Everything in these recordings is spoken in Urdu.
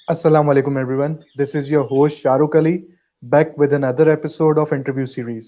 Assalamu alaikum everyone. This is your host Shahrukh Ali back with another episode of interview series.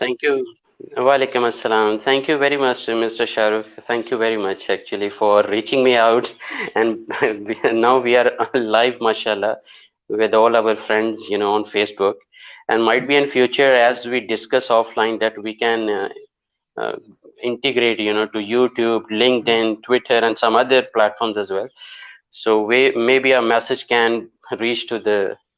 Thank you. Walaikum assalam. Thank you very much, Mr. Shahrukh. Thank you very much actually for reaching me out. And now we are live, mashallah, with all our friends, on Facebook. And might be in future, as we discuss offline, that we can uh, integrate, to YouTube, LinkedIn, Twitter, and some other platforms as well. So maybe a message can reach to the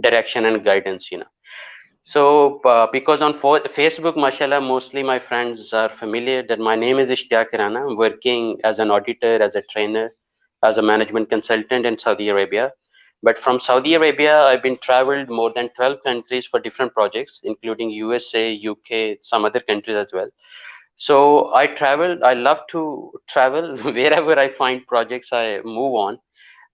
direction and guidance. So because on Facebook, mashallah, mostly my friends are familiar that my name is Ishtiaq Rana. I'm working as an auditor, as a trainer, as a management consultant in Saudi Arabia. But from Saudi Arabia, I've been traveled more than 12 countries for different projects, including USA, UK, some other countries as well. So I love to travel. Wherever I find projects, I move on.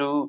2,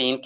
3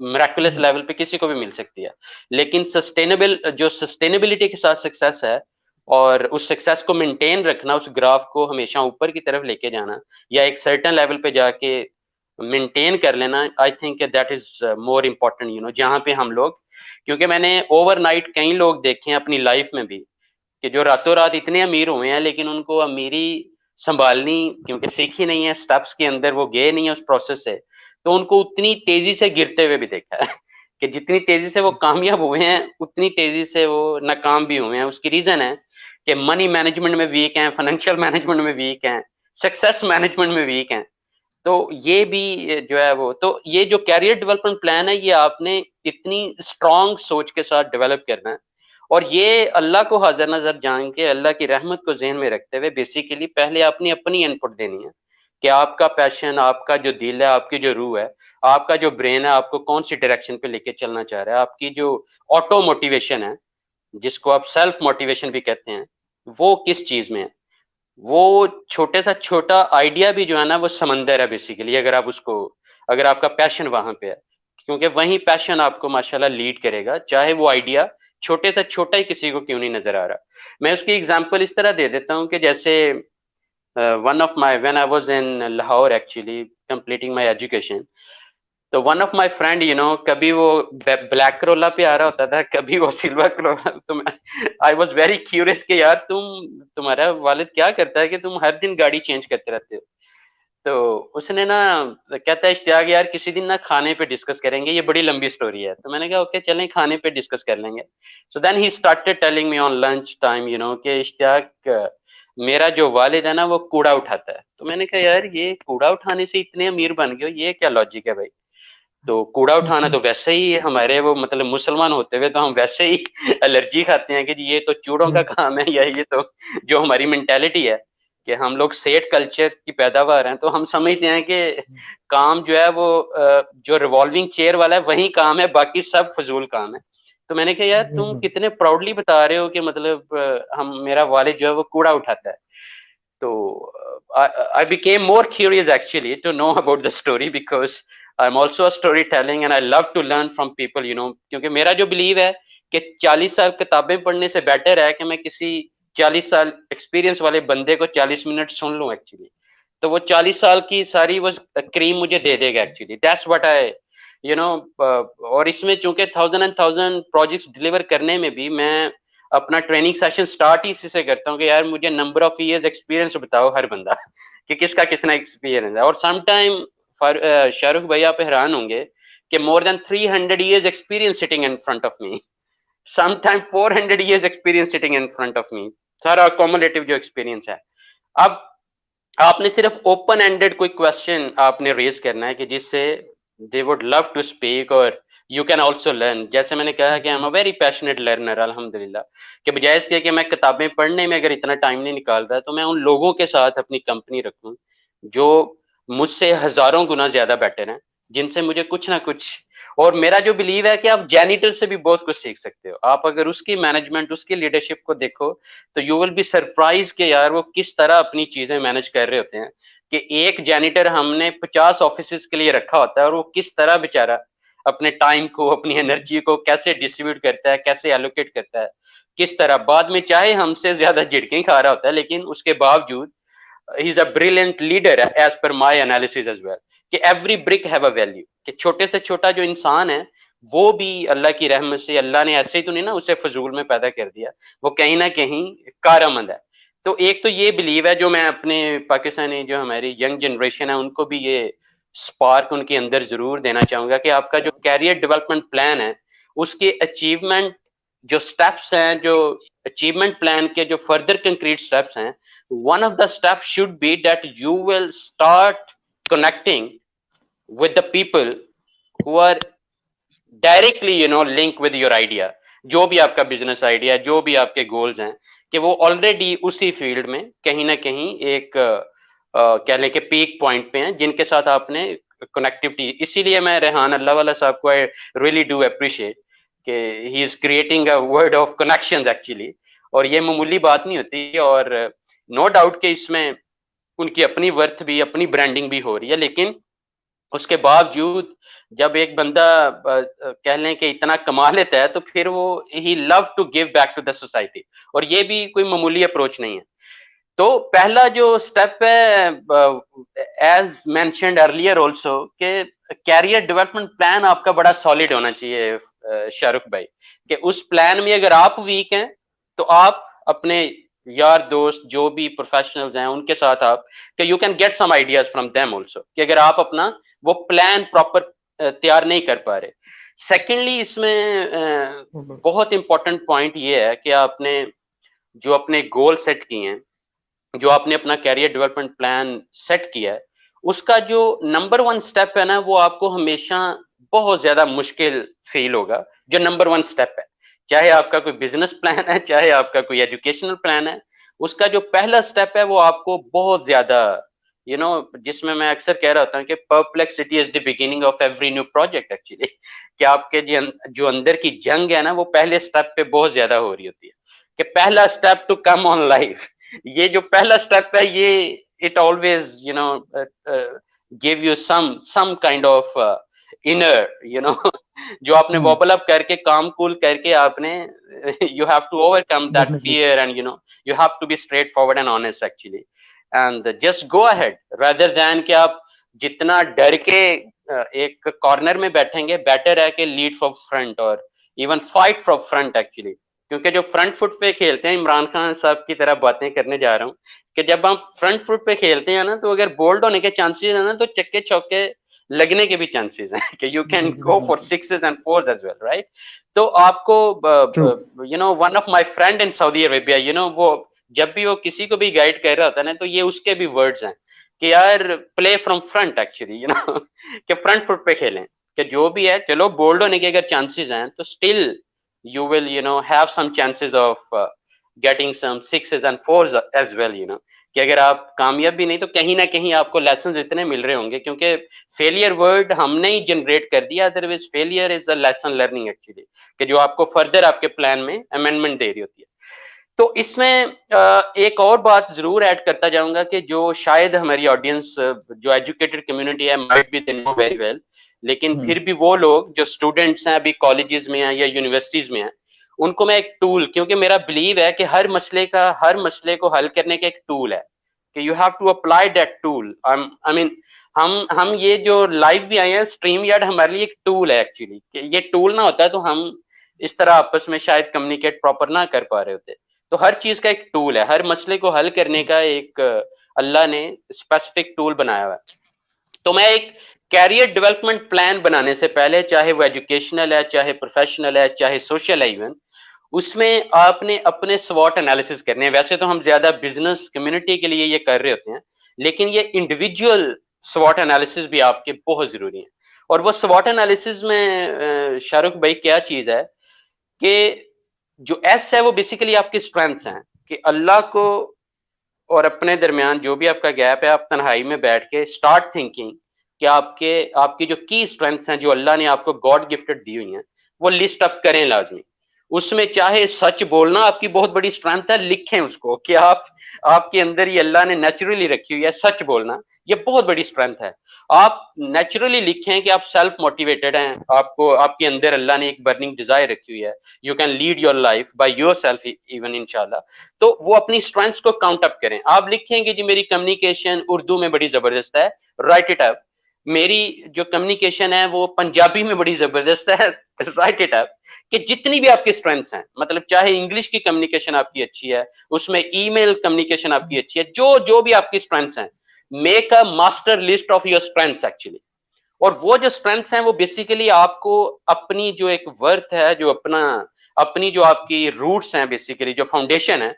miraculous level پہ کسی کو بھی مل سکتی ہے، لیکن سسٹینیبلٹی کے ساتھ سکسیس ہے، اور اس سکسیس کو مینٹین رکھنا، اس گراف کو ہمیشہ اوپر کی طرف لے کے جانا، یا ایک سرٹن لیول پہ جا کے مینٹین کر لینا، I think that is more important, جہاں پہ ہم لوگ، کیونکہ میں نے اوور نائٹ کئی لوگ دیکھے ہیں اپنی لائف میں بھی کہ جو راتوں رات اتنے امیر ہوئے ہیں، لیکن ان کو امیری سنبھالنی کیونکہ سیکھی نہیں ہے، سٹیپس کے اندر وہ گئے نہیں ہے اس پروسیس سے، تو ان کو اتنی تیزی سے گرتے ہوئے بھی دیکھا ہے کہ جتنی تیزی سے وہ کامیاب ہوئے ہیں اتنی تیزی سے وہ ناکام بھی ہوئے ہیں. اس کی ریزن ہے کہ منی مینجمنٹ میں ویک ہیں، فائنینشیل مینجمنٹ میں ویک ہیں، سکسیس مینجمنٹ میں ویک ہیں. تو یہ بھی جو ہے وہ، تو یہ جو کیریئر ڈیولپمنٹ پلان ہے یہ آپ نے اتنی اسٹرانگ سوچ کے ساتھ ڈیولپ کرنا ہے، اور یہ اللہ کو حاضر نظر جان کے، اللہ کی رحمت کو ذہن میں رکھتے ہوئے بیسیکلی پہلے آپ نے اپنی ان پٹ دینی ہے کہ آپ کا پیشن، آپ کا جو دل ہے، آپ کی جو روح ہے، آپ کا جو برین ہے، آپ کو کون سی ڈائریکشن پہ لے کے چلنا چاہ رہا ہے، آپ کی جو آٹو موٹیویشن ہے جس کو آپ سیلف موٹیویشن بھی کہتے ہیں، وہ کس چیز میں ہے. وہ چھوٹے سا چھوٹا آئیڈیا بھی جو ہے نا وہ سمندر ہے بیسیکلی، اگر آپ کا پیشن وہاں پہ ہے، کیونکہ وہیں پیشن آپ کو ماشاءاللہ لیڈ کرے گا، چاہے وہ آئیڈیا چھوٹے سے چھوٹا ہی کسی کو کیوں نہیں نظر آ رہا. میں اس کی اگزامپل اس طرح دے دیتا ہوں کہ جیسے when I was in Lahore actually completing my education, تو ون آف مائی فرینڈ کبھی وہ بلیک کرولا پہ آ رہا ہوتا تھا، کبھی وہ سلور کرولا. تو آئی واز ویری کیوریس کہ یار تمہارا والد کیا کرتا ہے کہ تم ہر دن گاڑی چینج کرتے رہتے ہو. تو اس نے نا کہتا ہے اشتیاق یار کسی دن نا کھانے پہ ڈسکس کریں گے، یہ بڑی لمبی سٹوری ہے. تو میں نے کہا اوکے چلیں کھانے پہ ڈسکس کر لیں گے. So then he started telling me on lunch time کہ اشتیاق میرا جو والد ہے نا وہ کوڑا اٹھاتا ہے. تو میں نے کہا یار یہ کوڑا اٹھانے سے اتنے امیر بن گئے ہو، یہ کیا لاجک ہے بھائی؟ تو کوڑا اٹھانا تو ویسے ہی ہمارے وہ مطلب مسلمان ہوتے ہوئے تو ہم ویسے ہی الرجی کھاتے ہیں کہ جی یہ تو چوڑوں کا کام ہے، یا یہ تو جو ہماری مینٹیلٹی ہے کہ ہم لوگ سیٹ کلچر کی پیداوار ہیں، تو ہم سمجھتے ہیں کہ کام جو ہے وہ جو ریوالونگ چیئر والا ہے وہی کام ہے، باقی سب فضول کام ہے. تو میں نے کہا یار تم کتنے پراؤڈلی بتا رہے ہو کہ مطلب میرا والد جو ہے وہ کوڑا اٹھاتا ہے. تو I became more curious actually to know about the story because I'm also a storytelling and I love to learn from people, کیونکہ میرا جو بلیو ہے کہ 40 سال کتابیں پڑھنے سے بیٹر ہے کہ میں کسی 40 سال ایکسپیرینس والے بندے کو 40 منٹ سن لوں ایکچولی. تو وہ 40 سال کی ساری وہ کریم مجھے دے دے گا ایکچولی. دیٹس واٹ آئی اور اس میں چونکہ 1000 پروجیکٹس ڈلیور کرنے میں بھی میں اپنا ٹریننگ سیشن سٹارٹ ہی اسی سے کرتا ہوں کہ یار مجھے نمبر آف ایئرز ایکسپیرینس بتاؤ ہر بندہ کہ کس کا کتنا ایکسپیرینس ہے. اور سم ٹائم شاہ رخ بھائی آپ حیران ہوں گے کہ more than 300 years experience sitting in front of me, sometime 400 years experience sitting in front of me, سارا cumulative جو ایکسپیرینس ہے. اب آپ نے صرف اوپن اینڈیڈ کوئی کوشچن آپ نے ریز کرنا ہے کہ جس سے they would love to speak اور you can also learn. جیسے میں نے کہا کہ I'm a very passionate learner الحمدللہ، کہ بجائے اس کے کہ میں کتابیں پڑھنے میں اگر اتنا ٹائم نہیں نکال رہا تو میں ان لوگوں کے ساتھ اپنی کمپنی رکھوں جو مجھ سے ہزاروں گنا زیادہ بیٹر ہیں، جن سے مجھے کچھ نہ کچھ. اور میرا جو بلیو ہے کہ آپ جینیٹر سے بھی بہت کچھ سیکھ سکتے ہو. آپ اگر اس کی مینجمنٹ، اس کی لیڈرشپ کو دیکھو تو یو ول بی سرپرائز کہ یار وہ کس طرح اپنی چیزیں مینج کر رہے ہوتے ہیں. کہ ایک جینیٹر ہم نے 50 آفیسز کے لیے رکھا ہوتا ہے اور وہ کس طرح بیچارہ اپنے ٹائم کو، اپنی انرجی کو کیسے ڈسٹریبیوٹ کرتا ہے، کیسے ایلوکیٹ کرتا ہے، کس طرح بعد میں چاہے ہم سے زیادہ جھٹکیں کھا رہا ہوتا ہے لیکن اس کے باوجود he is a brilliant leader as per my analysis as well. کہ every brick have a value، کہ چھوٹے سے چھوٹا جو انسان ہے وہ بھی اللہ کی رحمت سے، اللہ نے ایسے ہی تو نہیں نا اسے فضول میں پیدا کر دیا، وہ کہیں نہ کہیں کارآمد ہے. تو ایک تو یہ بلیو ہے جو میں اپنے پاکستانی جو ہماری ینگ جنریشن ہے ان کو بھی یہ سپارک ان کے اندر ضرور دینا چاہوں گا کہ آپ کا جو کیریئر ڈیولپمنٹ پلان ہے اس کے اچیومنٹ جو سٹیپس ہیں، جو اچیومنٹ پلان کے جو فردر کنکریٹ سٹیپس ہیں، one of the steps should be that you will start connecting with the people who are directly linked with your idea. جو بھی آپ کا بزنس آئیڈیا، جو بھی آپ کے گولز ہیں، کہ وہ آلریڈی اسی فیلڈ میں کہیں نہ کہیں ایک کہہ لیں کہ پیک پوائنٹ پہ ہیں جن کے ساتھ آپ نے کنیکٹیوٹی. اسی لیے میں ریحان اللہ والا صاحب کو I really do appreciate کہ he is creating a world of connections actually. اور یہ معمولی بات نہیں ہوتی، اور نو ڈاؤٹ کہ اس میں ان کی اپنی ورتھ بھی، اپنی برانڈنگ بھی ہو رہی ہے، لیکن اس کے باوجود جب ایک بندہ کہہ لیں کہ اتنا کما لیتا ہے تو پھر وہ ہی love to give back to the society, اور یہ بھی کوئی معمولی اپروچ نہیں ہے. تو پہلا جو اسٹیپ ہے ایز مینشنڈ ارلیئر آلسو کہ کیریئر ڈیولپمنٹ پلان آپ کا بڑا سالڈ ہونا چاہیے شاہ رخ بھائی، کہ اس پلان میں اگر آپ ویک ہیں تو آپ اپنے یار دوست جو بھی پروفیشنلز ہیں ان کے ساتھ آپ کہ you can get some ideas from them also, کہ اگر آپ اپنا وہ پلان پراپر تیار نہیں کر پا رہے. سیکنڈلی اس میں بہت امپورٹنٹ پوائنٹ یہ ہے کہ آپ نے جو اپنے گول سیٹ کیے ہیں، جو آپ نے اپنا کیریئر ڈیولپمنٹ پلان سیٹ کیا ہے، اس کا جو نمبر 1 سٹیپ ہے نا وہ آپ کو ہمیشہ بہت زیادہ مشکل فیل ہوگا. جو نمبر 1 سٹیپ ہے، چاہے آپ کا کوئی بزنس پلان ہے، چاہے آپ کا کوئی ایجوکیشنل پلان ہے، اس کا جو پہلا سٹیپ ہے وہ آپ کو بہت زیادہ جس میں اکثر کہہ رہا ہوتا ہوں کہ Perplexity is the beginning of every new project actually, کہ آپ کے جو اندر کی جنگ ہے نا وہ پہلے سٹیپ پہ بہت زیادہ ہو رہی ہوتی ہے، کہ پہلا step to come on life. یہ جو پہلا سٹیپ ہے یہ it always give you some kind of inner جو آپ نے وابل اپ کر کے کام کول کر کے آپ نے you have to overcome that fear and you have to be straightforward and honest actually and just go ahead rather than کہ آپ جتنا ڈر کے ایک کارنر میں بیٹھیں گے، بیٹر ہے کہ لیڈ فار فرنٹ اور even fight for front actually. کیونکہ جو فرنٹ فٹ پہ کھیلتے ہیں، عمران خان صاحب کی طرح باتیں کرنے جا رہا ہوں کہ جب ہم فرنٹ فٹ پہ کھیلتے ہیں نا تو اگر بولڈ ہونے کے چانسز ہیں نا تو چکے چوکے لگنے کے بھی چانسز ہیں کہ you can go for 6s and 4s as well, right؟ تو آپ کو ون آف مائی فرینڈ ان سعودی عربیہ وہ جب بھی وہ کسی کو بھی گائیڈ کر رہا ہوتا ہے نا تو یہ اس کے بھی ورڈز ہیں کہ یار پلے فرام فرنٹ ایکچولی کہ فرنٹ فٹ پہ کھیلیں، کہ جو بھی ہے چلو بولڈ ہونے کے اگر چانسز ہیں تو still you will have some chances of getting some 6s and 4s as well کہ اگر آپ کامیاب بھی نہیں تو کہیں نہ کہیں آپ کو لیسنز اتنے مل رہے ہوں گے، کیونکہ فیلئر ورڈ ہم نے ہی جنریٹ کر دیا، otherwise failure is a lesson learning actually, کہ جو آپ کو فردر آپ کے پلان میں امینڈمنٹ دے رہی ہوتی ہے. تو اس میں ایک اور بات ضرور ایڈ کرتا جاؤں گا کہ جو شاید ہماری آڈینس جو ایجوکیٹڈ کمیونٹی ہے might be they know very well، لیکن پھر بھی وہ لوگ جو اسٹوڈنٹس ہیں ابھی کالجز میں ہیں یا یونیورسٹیز میں ہیں، ان کو میں ایک ٹول، کیونکہ میرا بلیو ہے کہ ہر مسئلے کو حل کرنے کا ایک ٹول ہے کہ you have to apply that tool. I mean ہم یہ جو لائیو بھی آئے ہیں اسٹریم یارڈ ہمارے لیے ایک ٹول ہے ایکچولی، کہ یہ ٹول نہ ہوتا ہے تو ہم اس طرح آپس میں شاید کمیونیکیٹ پراپر نہ کر پا رہے ہوتے. تو ہر چیز کا ایک ٹول ہے، ہر مسئلے کو حل کرنے کا ایک اللہ نے اسپیسیفک ٹول بنایا ہوا ہے. تو میں ایک کیریئر ڈیولپمنٹ پلان بنانے سے پہلے، چاہے وہ ایجوکیشنل ہے، چاہے پروفیشنل ہے، چاہے سوشل ہے ایون، اس میں آپ نے اپنے سوٹ انالیسس کرنے ہیں. ویسے تو ہم زیادہ بزنس کمیونٹی کے لیے یہ کر رہے ہوتے ہیں، لیکن یہ انڈیویجول سوٹ انالیسس بھی آپ کے بہت ضروری ہیں. اور وہ سوٹ انالیسس میں شاہ رخ بھائی کیا چیز ہے کہ جو ایس ہے وہ بیسیکلی آپ کی اسٹرینتھس ہیں، کہ اللہ کو اور اپنے درمیان جو بھی آپ کا گیپ ہے، آپ تنہائی میں بیٹھ کے اسٹارٹ تھنکنگ کہ آپ کی جو کی اسٹرینتھس ہیں جو اللہ نے آپ کو گاڈ گفٹڈ دی ہوئی ہیں وہ لسٹ اپ کریں لازمی. اس میں چاہے سچ بولنا آپ کی بہت بڑی اسٹرینتھ ہے، لکھیں اس کو کہ آپ کے اندر یہ اللہ نے نیچرلی رکھی ہوئی ہے سچ بولنا، یہ بہت بڑی اسٹرینتھ ہے. آپ نیچرلی لکھیں کہ آپ سیلف موٹیویٹڈ ہیں، آپ کے اندر اللہ نے ایک برننگ ڈیزائر رکھی ہوئی ہے، you can lead your life by your self even انشاءاللہ. تو وہ اپنی اسٹرینتھس کو کاؤنٹ اپ کریں. آپ لکھیں گے جی میری کمیونیکیشن اردو میں بڑی زبردست ہے، رائٹ اٹ اپ. میری جو کمیونیکیشن ہے وہ پنجابی میں بڑی زبردست ہے، رائٹ اٹ اپ. کہ جتنی بھی آپ کی اسٹرینتھس ہیں، مطلب چاہے انگلش کی کمیونیکیشن آپ کی اچھی ہے، اس میں ای میل کمیونیکیشن آپ کی اچھی ہے، جو بھی آپ کی اسٹرینتھس ہیں، make a master list of your strengths actually. اور وہ جو اسٹرینتھس ہیں وہ بیسیکلی آپ کو اپنی جو ایک ورتھ ہے، جو اپنی جو آپ کی روٹس ہیں، بیسیکلی جو فاؤنڈیشن ہے،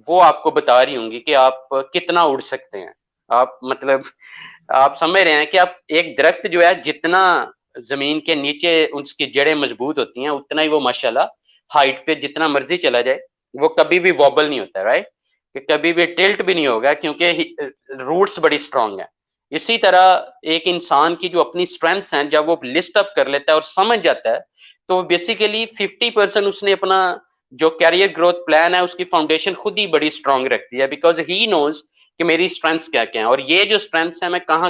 وہ آپ کو بتا رہی ہوں گی کہ آپ کتنا اڑ سکتے ہیں. آپ سمجھ رہے ہیں کہ آپ ایک درخت جو ہے جتنا زمین کے نیچے اس کی جڑیں مضبوط ہوتی ہیں اتنا ہی وہ ماشاءاللہ ہائٹ پہ جتنا مرضی چلا جائے وہ کبھی بھی وابل نہیں ہوتا، رائٹ؟ کہ کبھی بھی ٹلٹ بھی نہیں ہوگا کیونکہ روٹس بڑی اسٹرانگ ہیں. اسی طرح ایک انسان کی جو اپنی اسٹرینتھس ہیں جب وہ لسٹ اپ کر لیتا ہے اور سمجھ جاتا ہے تو بیسیکلی 50% اس نے اپنا جو کیریئر گروتھ پلان ہے اس کی فاؤنڈیشن خود ہی بڑی اسٹرانگ رکھتی ہے، بیکاز ہی نوز کہ میری اسٹرینتھس کیا کیا ہیں اور یہ جو اسٹرینتھس ہیں میں کہاں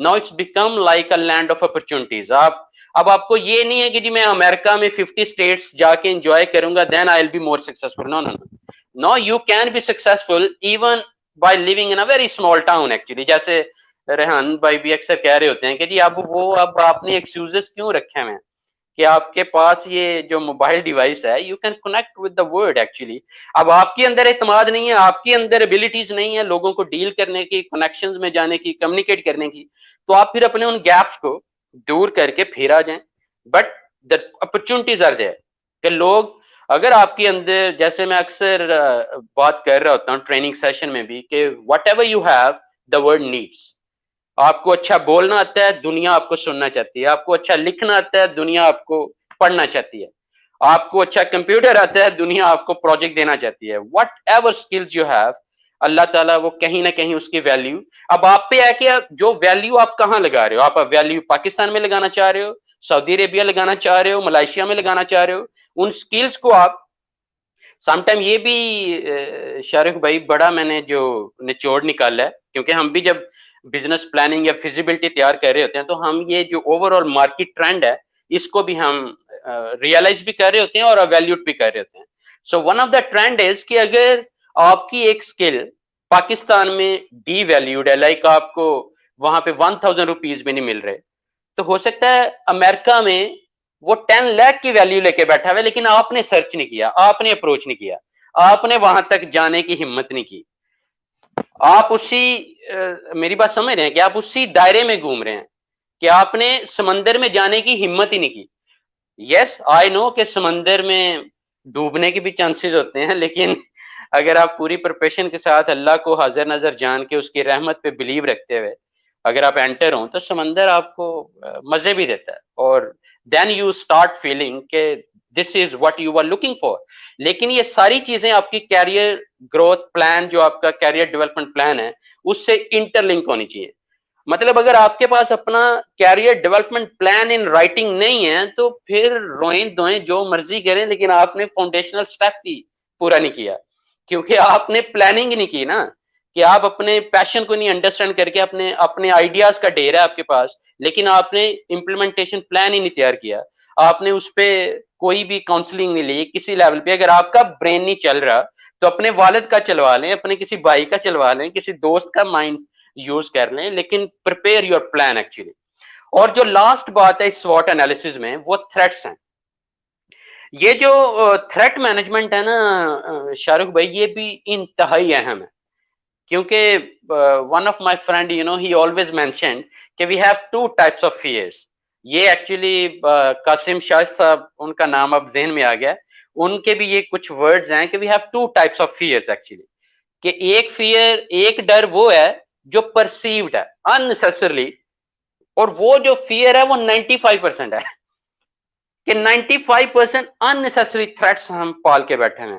Now it's become like a land of opportunities. اب آپ کو یہ نہیں ہے کہ جی میں امریکہ میں 50 اسٹیٹس جا کے انجوائے کروں گا then I'll be more successful. No, no, no. No, you can be successful even by living in a very small town actually. جیسے ریحان بھائی بھی اکثر کہہ رہے ہوتے ہیں کہ جی اب آپ نے ایکسکیوزز کیوں رکھے ہوئے ہیں کہ آپ کے پاس یہ جو موبائل ڈیوائس ہے you can connect with the world actually. اب آپ کے اندر اعتماد نہیں ہے, آپ کے اندر ابیلٹیز نہیں ہے لوگوں کو ڈیل کرنے کی, کنیکشنز میں جانے کی, کمیونیکیٹ کرنے کی, تو آپ پھر اپنے ان گیپس کو دور کر کے پھر آ جائیں. But the opportunities are there کہ لوگ اگر آپ کے اندر, جیسے میں اکثر بات کر رہا ہوتا ہوں ٹریننگ سیشن میں بھی, کہ what ever you have the world needs. آپ کو اچھا بولنا آتا ہے, دنیا آپ کو سننا چاہتی ہے. آپ کو اچھا لکھنا آتا ہے, دنیا آپ کو پڑھنا چاہتی ہے. آپ کو اچھا کمپیوٹر آتا ہے, دنیا آپ کو پروجیکٹ دینا چاہتی ہے. Whatever skills you have, Allah تعالیٰ وہ کہیں نہ کہیں اس کی ویلیو اب آپ پہ ہے کہ جو ویلیو آپ کہاں لگا رہے ہو. آپ ویلیو پاکستان میں لگانا چاہ رہے ہو, سعودی عربیہ لگانا چاہ رہے ہو, ملائیشیا میں لگانا چاہ رہے ہو. ان سکلز کو آپ سم ٹائم یہ بھی شارق بھائی بڑا میں نے جو نچوڑ نکالا ہے, کیونکہ ہم بھی جب بزنس پلاننگ یا فیزیبلٹی تیار کر رہے ہوتے ہیں تو ہم یہ جو اوور آل مارکیٹ ٹرینڈ ہے اس کو بھی ہم ریئلائز بھی کر رہے ہوتے ہیں اور ایویلیوٹ بھی کر رہے ہوتے ہیں. So one of the trend is کہ اگر آپ کی ایک اسکل پاکستان میں ڈی ویلیوڈ ہے, لائک آپ کو وہاں پہ 1000 روپیز بھی نہیں مل رہے, تو ہو سکتا ہے امریکہ میں وہ 10 لاکھ کی ویلیو لے کے بیٹھا ہوا, لیکن آپ نے سرچ نہیں کیا, آپ نے اپروچ نہیں کیا, آپ نے وہاں تک جانے کی ہمت نہیں کی. آپ اسی میری بات سمجھ رہے ہیں کہ آپ اسی دائرے میں گھوم رہے ہیں کہ آپ نے سمندر میں جانے کی ہمت ہی نہیں کی. یس آئی نو کہ سمندر میں ڈوبنے کے بھی چانسز ہوتے ہیں, لیکن اگر آپ پوری پروفیشن کے ساتھ اللہ کو حاضر نظر جان کے اس کی رحمت پہ بلیو رکھتے ہوئے اگر آپ انٹر ہوں تو سمندر آپ کو مزے بھی دیتا ہے, اور دین یو اسٹارٹ فیلنگ کہ this is what you are looking for. لیکن یہ ساری چیزیں آپ کی کیریئر گروتھ پلان, جو آپ کا کیریئر ڈیولپمنٹ پلان ہے, اس سے انٹر لنک ہونی چاہیے. مطلب اگر آپ کے پاس اپنا career development plan in writing نہیں ہے تو پھر روئیں دوئیں جو مرضی کریں, لیکن آپ نے فاؤنڈیشنل سٹیپ بھی پورا نہیں کیا, کیونکہ آپ نے پلاننگ نہیں کی نا, کہ آپ اپنے پیشن کو نہیں انڈرسٹینڈ کر کے اپنے آئیڈیاز کا ڈھیر ہے آپ کے پاس, لیکن آپ نے امپلیمنٹیشن پلان ہی نہیں تیار کیا. آپ نے اس پہ کوئی بھی کاؤنسلنگ نہیں لی کسی لیول پہ. اگر آپ کا برین نہیں چل رہا تو اپنے والد کا چلوا لیں, اپنے کسی بھائی کا چلوا لیں, کسی دوست کا مائنڈ یوز کر لیں, لیکن پریپیئر یور پلان ایکچولی. اور جو لاسٹ بات ہے اس SWOT انالیسز میں وہ تھریٹس ہیں. یہ جو تھریٹ مینجمنٹ ہے نا شاہ رخ بھائی, یہ بھی انتہائی اہم ہے, کیونکہ one of my friend you know he always mentioned کہ we have 2 types of fears. یہ ایکچولی قاسم شاہ صاحب ان کا نام اب ذہن میں آ گیا, ان کے بھی یہ کچھ ورڈز ہیں کہ we have 2 types of fears actually. کہ ایک فیئر, ایک ڈر وہ ہے جو پرسیوڈ ہے unnecessarily, اور وہ جو فیئر ہے وہ 95% ہے کہ 95% unnecessary threats ہم پال کے بیٹھے ہیں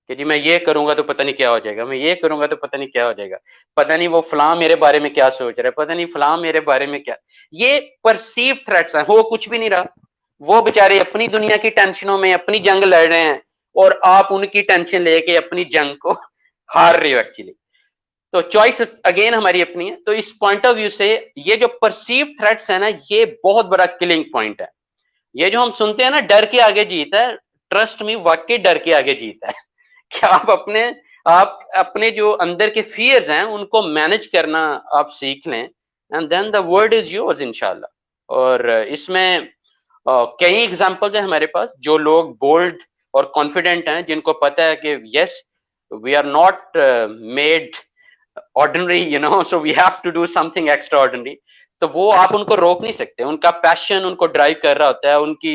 کہ جی میں یہ کروں گا تو پتہ نہیں کیا ہو جائے گا, میں یہ کروں گا تو پتہ نہیں کیا ہو جائے گا, پتہ نہیں وہ فلاں میرے بارے میں کیا سوچ رہا ہے, پتہ نہیں فلاں میرے بارے میں کیا. یہ پرسیو تھریٹس ہیں, ہو کچھ بھی نہیں رہا. وہ بےچارے اپنی دنیا کی ٹینشنوں میں اپنی جنگ لڑ رہے ہیں, اور آپ ان کی ٹینشن لے کے اپنی جنگ کو ہار رہے ہو ایکچولی. تو چوائس اگین ہماری اپنی ہے. تو اس پوائنٹ آف ویو سے یہ جو پرسیو تھریٹس ہے نا, یہ بہت بڑا کلنگ پوائنٹ ہے. یہ جو ہم سنتے ہیں نا ڈر کے آگے جیت ہے, ٹرسٹ می واقعی ڈر کے آگے جیت ہے کہ آپ اپنے جو اندر کے فیئرز ہیں ان کو مینج کرنا آپ سیکھ لیں, and then the world is yours انشاءاللہ. اور اس میں کئی ایگزامپلز ہیں ہمارے پاس, جو لوگ بولڈ اور کانفیڈنٹ ہیں, جن کو پتہ ہے کہ yes we are not made ordinary, you know, so we have to do something extraordinary. تو وہ آپ ان کو روک نہیں سکتے, ان کا پیشن ان کو ڈرائیو کر رہا ہوتا ہے. ان کی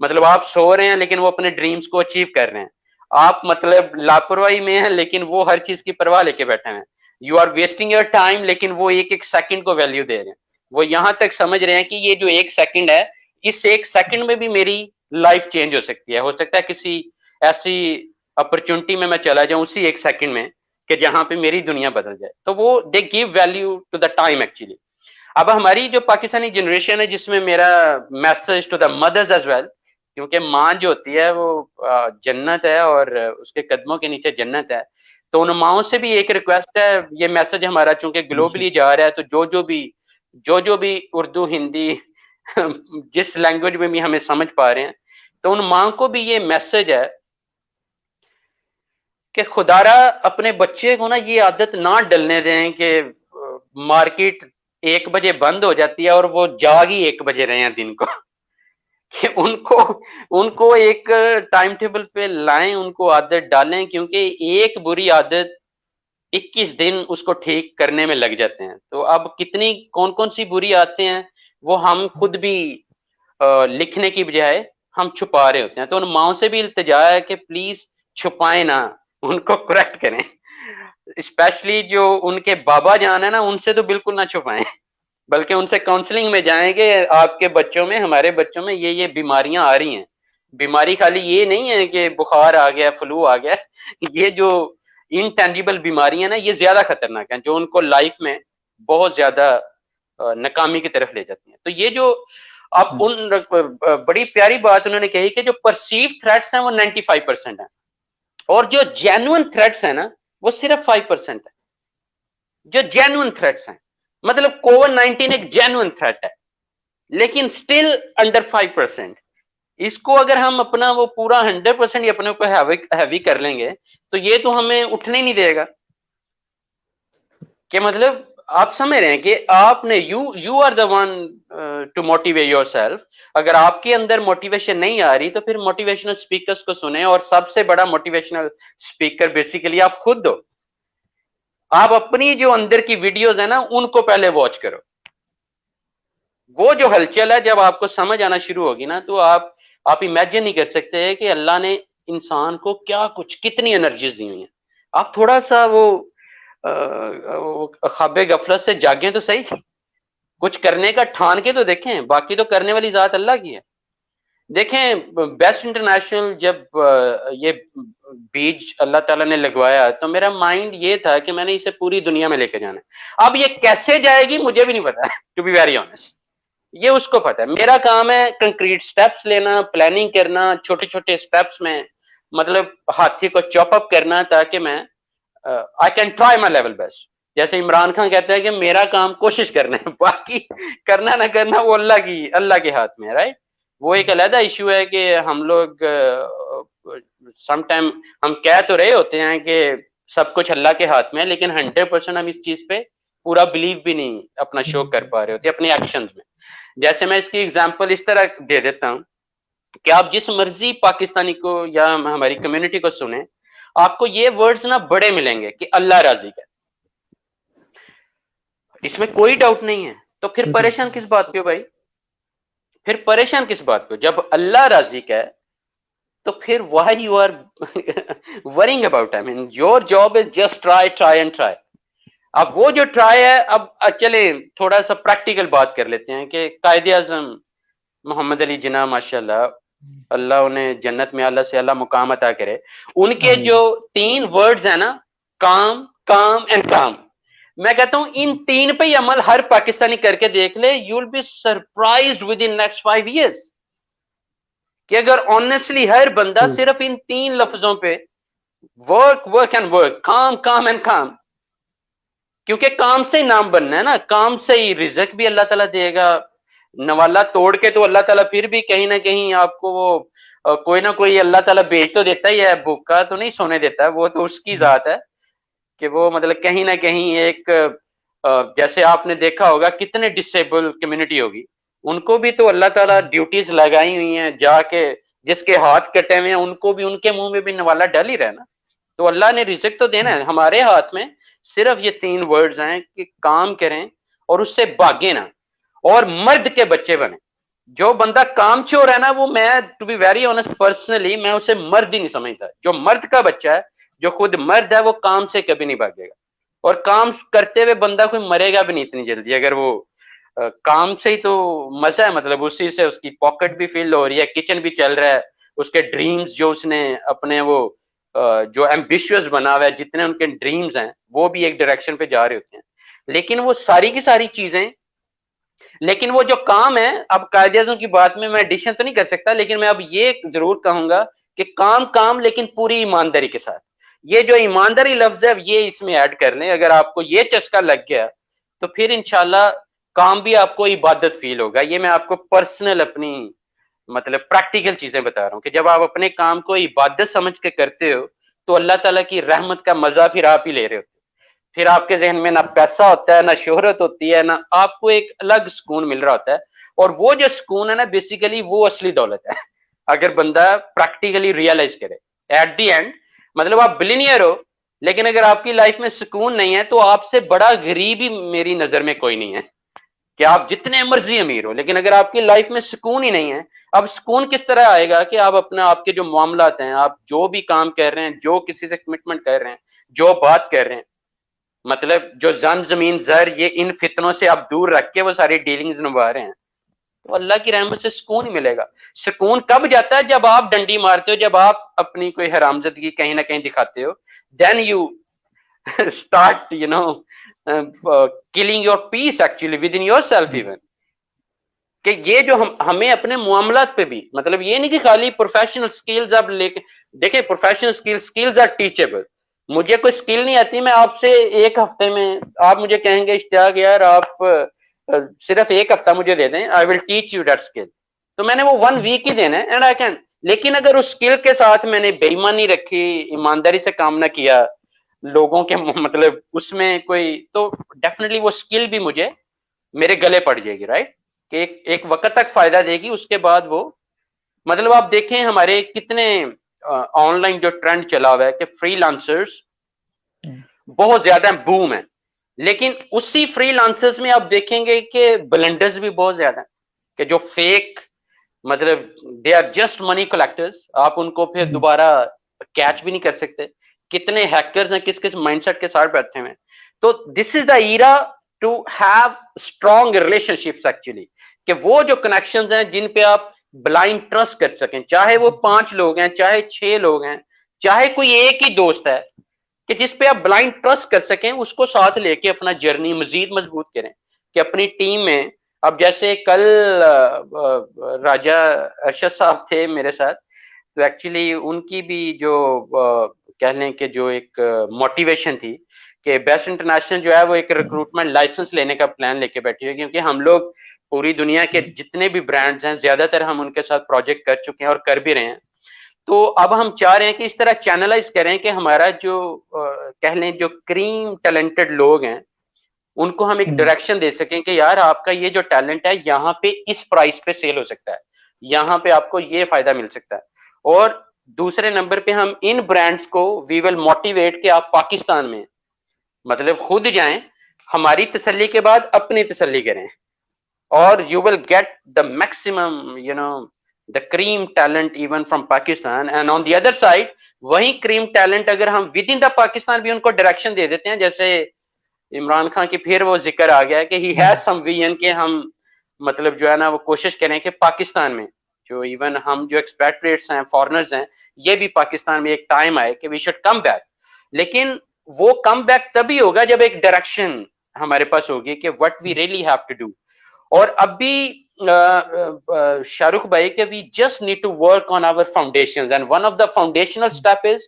مطلب آپ سو رہے ہیں لیکن وہ اپنے ڈریمز کو اچیو کر رہے ہیں, آپ مطلب لاپرواہی میں ہیں لیکن وہ ہر چیز کی پرواہ لے کے بیٹھے ہیں. You are wasting your time, لیکن وہ ایک ایک سیکنڈ کو ویلیو دے رہے ہیں. وہ یہاں تک سمجھ رہے ہیں کہ یہ جو 1 سیکنڈ ہے, اس 1 سیکنڈ میں بھی میری لائف چینج ہو سکتی ہے. ہو سکتا ہے کسی ایسی اپرچونٹی میں چلا جاؤں اسی 1 سیکنڈ میں کہ جہاں پہ میری دنیا بدل جائے. تو وہ they give value to the time actually. اب ہماری جو پاکستانی جنریشن ہے, جس میں میرا message to the mothers as well, کیونکہ ماں جو ہوتی ہے وہ جنت ہے اور اس کے قدموں کے نیچے جنت ہے. تو ان ماؤں سے بھی ایک ریکویسٹ ہے, یہ میسج ہمارا چونکہ گلوبلی جا رہا ہے, تو جو بھی جو بھی اردو ہندی جس لینگویج میں بھی ہمیں سمجھ پا رہے ہیں، تو ان ماں کو بھی یہ میسج ہے کہ خدا را اپنے بچے کو نا یہ عادت نہ ڈلنے دیں کہ مارکیٹ 1 بجے بند ہو جاتی ہے اور وہ جاگ ہی 1 بجے رہے ہیں دن کو، کہ ان کو ایک ٹائم ٹیبل پہ لائیں، ان کو عادت ڈالیں، کیونکہ ایک بری عادت 21 دن اس کو ٹھیک کرنے میں لگ جاتے ہیں۔ تو اب کتنی کون سی بری عادتیں ہیں وہ ہم خود بھی لکھنے کی بجائے ہم چھپا رہے ہوتے ہیں۔ تو ان ماؤں سے بھی التجا ہے کہ پلیز چھپائیں نہ، ان کو کریکٹ کریں، اسپیشلی جو ان کے بابا جان ہے نا، ان سے تو بالکل نہ چھپائیں، بلکہ ان سے کاؤنسلنگ میں جائیں کہ آپ کے بچوں میں، ہمارے بچوں میں یہ بیماریاں آ رہی ہیں۔ بیماری خالی یہ نہیں ہے کہ بخار آ گیا، فلو آ گیا، یہ جو انٹینجیبل بیماریاں نا، یہ زیادہ خطرناک ہیں، جو ان کو لائف میں بہت زیادہ ناکامی کی طرف لے جاتی ہیں۔ تو یہ جو اب ان بڑی پیاری بات انہوں نے کہی کہ جو پرسیو تھریٹس ہیں وہ 95% ہیں، اور جو جینوئن تھریٹس ہیں نا وہ صرف 5% ہے۔ جو جینوئن تھریٹس ہیں، مطلب کووڈ-19 ایک جینوئن تھریٹ ہے، لیکن سٹل انڈر 5%۔ اس کو اگر ہم اپنا وہ پورا 100% اپنے اوپر ہیوی کر لیں گے تو یہ تو ہمیں اٹھنے نہیں دے گا، کہ مطلب آپ سمجھ رہے ہیں کہ آپ نے you are the one to motivate yourself. اگر آپ کے اندر موٹیویشن نہیں آ رہی تو پھر موٹیویشنل اسپیکرز کو سنیں، اور سب سے بڑا موٹیویشنل اسپیکر بیسیکلی آپ خود ہو۔ آپ اپنی جو اندر کی ویڈیوز ہیں نا ان کو پہلے واچ کرو، وہ جو ہلچل ہے جب آپ کو سمجھ آنا شروع ہوگی نا تو آپ امیجن نہیں کر سکتے کہ اللہ نے انسان کو کیا کچھ کتنی انرجیز دی ہوئی ہیں۔ آپ تھوڑا سا وہ خواب غفلت سے جاگیں تو صحیح، کچھ کرنے کا ٹھان کے تو دیکھیں، باقی تو کرنے والی ذات اللہ کی ہے۔ دیکھیں بیسٹ انٹرنیشنل جب یہ بیج اللہ تعالیٰ نے لگوایا تو میرا مائنڈ یہ تھا کہ میں نے اسے پوری دنیا میں لے کے جانا ہے۔ اب یہ کیسے جائے گی مجھے بھی نہیں پتا، ٹو بی ویری آنیسٹ، یہ اس کو پتا ہے۔ میرا کام ہے کنکریٹ سٹیپس لینا، پلاننگ کرنا، چھوٹے چھوٹے سٹیپس میں مطلب ہاتھی کو چاپ اپ کرنا، تاکہ میں I can try my level best۔ جیسے عمران خان کہتا ہے کہ میرا کام کوشش کرنا ہے، باقی کرنا نہ کرنا وہ اللہ کے ہاتھ میں ہے، رائٹ۔ وہ ایک علیحدہ ایشو ہے کہ ہم لوگ سم ٹائم ہم کہہ تو رہے ہوتے ہیں کہ سب کچھ اللہ کے ہاتھ میں ہے، لیکن 100% ہم اس چیز پہ پورا بلیو بھی نہیں اپنا شو کر پا رہے ہوتے اپنے ایکشنز میں۔ جیسے میں اس کی ایگزامپل اس طرح دے دیتا ہوں کہ آپ جس مرضی پاکستانی کو یا ہماری کمیونٹی کو سنیں، آپ کو یہ ورڈز نا بڑے ملیں گے کہ اللہ راضی ہے، اس میں کوئی ڈاؤٹ نہیں ہے۔ تو پھر پریشان کس بات پہ ہو بھائی؟ پھر پریشان کس بات پہ؟ جب اللہ راضی ہے تو پھر why you are worrying about? I mean your job is just try and try. اب وہ جو ٹرائی ہے، اب چلے تھوڑا سا پریکٹیکل بات کر لیتے ہیں کہ قائد اعظم محمد علی جناح ماشاء اللہ، اللہ انہیں جنت میں اعلیٰ سے اعلیٰ مقام عطا کرے، ان کے جو 3 ورڈز ہیں نا، کام کام اینڈ کام، میں کہتا ہوں ان 3 پہ ہی عمل ہر پاکستانی کر کے دیکھ لے، you will be surprised within next 5 years, کہ اگر آنیسٹلی ہر بندہ صرف ان 3 لفظوں پہ ورک اینڈ ورک، کام کام اینڈ کام، کیونکہ کام سے ہی نام بننا ہے نا، کام سے ہی رزق بھی اللہ تعالیٰ دے گا، نوالا توڑ کے تو اللہ تعالیٰ پھر بھی کہیں نہ کہیں آپ کو وہ کوئی نہ کوئی اللہ تعالیٰ بیچ تو دیتا ہی ہے، بھوکا تو نہیں سونے دیتا، وہ تو اس کی ذات ہے کہ وہ مطلب کہیں نہ کہیں ایک جیسے آپ نے دیکھا ہوگا کتنے ڈسیبل کمیونٹی ہوگی، ان کو بھی تو اللہ تعالیٰ ڈیوٹیز لگائی ہوئی ہیں، جا کے جس کے ہاتھ کٹے ہوئے ہیں ان کو بھی ان کے منہ میں بھی نوالا ڈل ہی رہنا۔ تو اللہ نے رزق تو دینا ہے، ہمارے ہاتھ میں صرف یہ 3 ورڈز ہیں کہ کام کریں اور اس سے بھاگیں نا، اور مرد کے بچے بنے۔ جو بندہ کام چور ہے نا، وہ میں to be very honest personally میں اسے مرد ہی نہیں سمجھتا۔ جو مرد کا بچہ ہے، جو خود مرد ہے، وہ کام سے کبھی نہیں بھاگے گا، اور کام کرتے ہوئے بندہ کوئی مرے گا بھی نہیں اتنی جلدی، اگر وہ کام سے ہی تو مزہ ہے، مطلب اسی سے اس کی پاکٹ بھی فل ہو رہی ہے، کچن بھی چل رہا ہے، اس کے ڈریمز جو اس نے اپنے وہ جو ایمبیشیس بنا ہوا ہے، جتنے ان کے ڈریمز ہیں وہ بھی ایک ڈائریکشن پہ جا رہے ہوتے ہیں، لیکن وہ ساری کی ساری چیزیں، لیکن وہ جو کام ہے، اب قائد اعظم کی بات میں ایڈیشن تو نہیں کر سکتا، لیکن میں اب یہ ضرور کہوں گا کہ کام کام لیکن پوری ایمانداری کے ساتھ۔ یہ جو ایمانداری لفظ ہے یہ اس میں ایڈ کر لیں، اگر آپ کو یہ چسکا لگ گیا تو پھر انشاءاللہ کام بھی آپ کو عبادت فیل ہوگا. یہ میں آپ کو پرسنل اپنی مطلب پریکٹیکل چیزیں بتا رہا ہوں کہ جب آپ اپنے کام کو عبادت سمجھ کے کرتے ہو تو اللہ تعالیٰ کی رحمت کا مزہ پھر آپ ہی لے رہے ہوتے. پھر آپ کے ذہن میں نہ پیسہ ہوتا ہے نہ شہرت ہوتی ہے، نہ آپ کو ایک الگ سکون مل رہا ہوتا ہے. اور وہ جو سکون ہے نا بیسیکلی وہ اصلی دولت ہے اگر بندہ پریکٹیکلی ریئلائز کرے. ایٹ دی اینڈ مطلب آپ بلینئر ہو لیکن اگر آپ کی لائف میں سکون نہیں ہے تو آپ سے بڑا غریب ہی میری نظر میں کوئی نہیں ہے. کہ آپ جتنے مرضی امیر ہو لیکن اگر آپ کی لائف میں سکون ہی نہیں ہے، اب سکون کس طرح آئے گا کہ آپ اپنا آپ کے جو معاملات ہیں، آپ جو بھی کام کر رہے ہیں، جو کسی سے کمٹمنٹ کر رہے ہیں، جو بات کر رہے ہیں، مطلب جو زمین زر یہ ان فتنوں سے آپ دور رکھ کے وہ ساری ڈیلنگز نبھا رہے ہیں تو اللہ کی رحمت سے سکون ہی ملے گا. سکون کب جاتا ہے؟ جب آپ ڈنڈی مارتے ہو، جب آپ اپنی کوئی حرامزدگی کہیں نہ کہیں دکھاتے ہو. Then you start killing your peace actually within yourself even. کہ یہ جو ہمیں اپنے معاملات پہ بھی مطلب یہ نہیں کہ خالی پروفیشنل سکلز آپ لے کے دیکھیں. Professional skills are teachable. مجھے کوئی سکل نہیں آتی، میں آپ سے ایک ہفتے میں آپ مجھے کہیں گے اشتیاق یار آپ صرف ایک ہفتہ مجھے دے دیں، I will teach you that skill, تو میں نے وہ 1 ویک ہی دینا ہے اینڈ آئی کین. لیکن اگر اس اسکل کے ساتھ میں نے بے ایمانی رکھی، ایمانداری سے کام نہ کیا، لوگوں کے مطلب اس میں کوئی، تو ڈیفینیٹلی وہ اسکل بھی مجھے میرے گلے پڑ جائے گی. رائٹ کہ ایک وقت تک فائدہ دے گی، اس کے بعد وہ مطلب آپ دیکھیں ہمارے کتنے آن لائن جو ٹرینڈ چلا ہوا ہے کہ فری لانسرز بہت زیادہ بوم ہے، لیکن اسی فری لانسرز میں آپ دیکھیں گے کہ بلنڈرز بھی بہت زیادہ ہیں کہ جو فیک مطلب they are just money collectors. آپ ان کو پھر دوبارہ کیچ بھی نہیں کر سکتے. کتنے ہیکرز ہیں کس کس مائنڈ سیٹ کے ساتھ بیٹھے ہوئے ہیں. تو this is the era to have strong relationships actually, کہ وہ جو کنیکشنز ہیں جن پہ آپ بلائنڈ ٹرسٹ کر سکیں، چاہے وہ 5 لوگ ہیں، چاہے 6 لوگ ہیں، چاہے کوئی ایک ہی دوست ہے، کہ جس پہ آپ بلائنڈ ٹرسٹ کر سکیں، اس کو ساتھ لے کے اپنا جرنی مزید مضبوط کریں. کہ اپنی ٹیم میں اب جیسے کل راجہ ارشد صاحب تھے میرے ساتھ، تو ایکچولی ان کی بھی جو کہہ لیں کہ جو ایک موٹیویشن تھی کہ بیسٹ انٹرنیشنل جو ہے وہ ایک ریکروٹمنٹ لائسنس لینے کا پلان لے کے بیٹھی ہوئی، کیونکہ ہم لوگ پوری دنیا کے جتنے بھی برانڈز ہیں زیادہ تر ہم ان کے ساتھ پروجیکٹ کر چکے ہیں اور کر بھی رہے ہیں. تو اب ہم چاہ رہے ہیں کہ اس طرح چینلائز کریں کہ ہمارا جو کہہ لیں جو کریم ٹیلنٹڈ لوگ ہیں ان کو ہم ایک ڈائریکشن دے سکیں کہ یار آپ کا یہ جو ٹیلنٹ ہے یہاں پہ اس پرائس پہ سیل ہو سکتا ہے، یہاں پہ آپ کو یہ فائدہ مل سکتا ہے. اور دوسرے نمبر پہ ہم ان برانڈز کو وی ول موٹیویٹ کہ آپ پاکستان میں مطلب خود جائیں، ہماری تسلی کے بعد اپنی تسلی کریں، اور you will get the maximum the cream talent even from Pakistan. And on the other side وہی cream talent اگر ہم within the Pakistan بھی ان کو ڈائریکشن دے دیتے ہیں، جیسے عمران خان کی پھر وہ ذکر آ گیا کہ he has some vision کہ ہم مطلب جو ہے نا وہ کوشش کریں کہ پاکستان میں جو ایون ہم جو ایکسپیٹریٹس ہیں، فارنرز ہیں، یہ بھی پاکستان میں ایک ٹائم آئے کہ we should come back. لیکن وہ کم بیک تبھی ہوگا جب ایک ڈائریکشن ہمارے پاس ہوگی کہ what we really have to do. اور اب بھی شاہ رخ بھائی کہ we just need to work on our foundations, and one of the foundational step is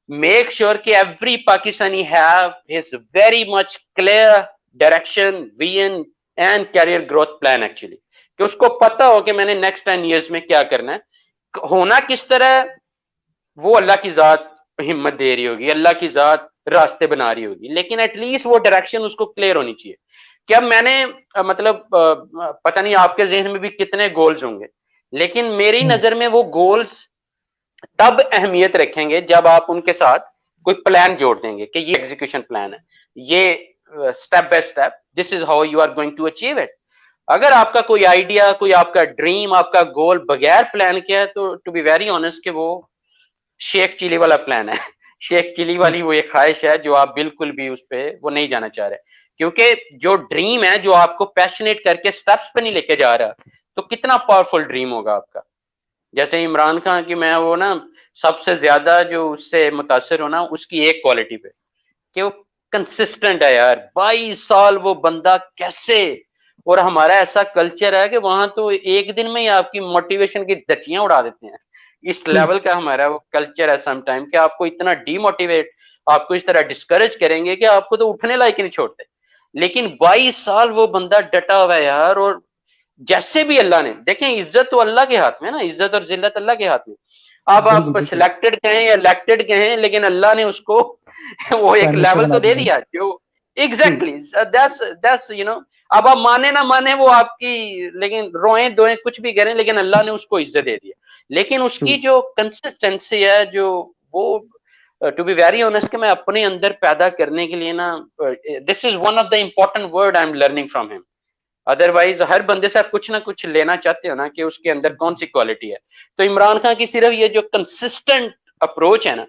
make sure کہ every Pakistani have his very much clear direction, vision and career growth plan actually. کہ اس کو پتا ہو کہ میں نے next 10 years میں کیا کرنا ہے، ہونا کس طرح وہ اللہ کی ذات ہمت دے رہی ہوگی، اللہ کی ذات راستے بنا رہی ہوگی، لیکن ایٹ لیسٹ وہ ڈائریکشن اس کو کلیئر ہونی چاہیے. کہ اب میں نے مطلب پتہ نہیں آپ کے ذہن میں بھی کتنے گولز ہوں گے، لیکن میری نظر میں وہ گولز تب اہمیت رکھیں گے جب آپ ان کے ساتھ کوئی پلان جوڑ دیں گے کہ یہ ایگزیکیوشن پلان ہے، یہ step by step this is how you are going to achieve it. اگر آپ کا کوئی آئیڈیا، کوئی آپ کا ڈریم، آپ کا گول بغیر پلان کیا ہے تو ٹو بی ویری آنیسٹ کہ وہ شیخ چلی والا پلان ہے. شیخ چلی والی وہ ایک خواہش ہے جو آپ بالکل بھی اس پہ وہ نہیں جانا چاہ رہے، کیونکہ جو ڈریم ہے جو آپ کو پیشنیٹ کر کے سٹیپس پہ نہیں لے کے جا رہا تو کتنا پاورفل ڈریم ہوگا آپ کا. جیسے عمران خان کی میں وہ نا سب سے زیادہ جو اس سے متاثر ہونا اس کی ایک کوالٹی پہ کہ وہ کنسسٹنٹ ہے یار. 22 سال وہ بندہ کیسے، اور ہمارا ایسا کلچر ہے کہ وہاں تو ایک دن میں ہی آپ کی موٹیویشن کی دچیاں اڑا دیتے ہیں. اس لیول کا ہمارا وہ کلچر ہے سم ٹائم کہ آپ کو اتنا ڈی موٹیویٹ، آپ کو اس طرح ڈسکریج کریں گے کہ آپ کو تو اٹھنے لائق نہیں چھوڑتے. لیکن 22 سال وہ بندہ ڈٹا ہوا ہے یار. اور جیسے بھی اللہ نے, دیکھیں عزت تو اللہ کے ہاتھ میں نا, عزت اور ذلت اللہ کے ہاتھ میں. اب آپ سلیکٹڈ کہیں یا الیکٹڈ کہیں, لیکن اللہ نے اس کو وہ ایک لیول تو دے دیا جو ایگزیکٹلی دیٹس یو نو. اب آپ مانے نہ مانے وہ آپ کی, لیکن روئیں دوئیں کچھ بھی کریں, لیکن اللہ نے اس کو عزت دے دیا. لیکن اس کی جو کنسسٹنسی ہے, جو وہ ٹو بی ویری آنیسٹ کہ میں اپنے اندر پیدا کرنے کے لیے نا, this is one of the important word I am learning from him. Otherwise ہر بندے سے آپ کچھ نہ کچھ لینا چاہتے ہو نا کہ اس کے اندر کون سی کوالٹی ہے. تو عمران خان کی صرف یہ جو کنسسٹنٹ اپروچ ہے نا,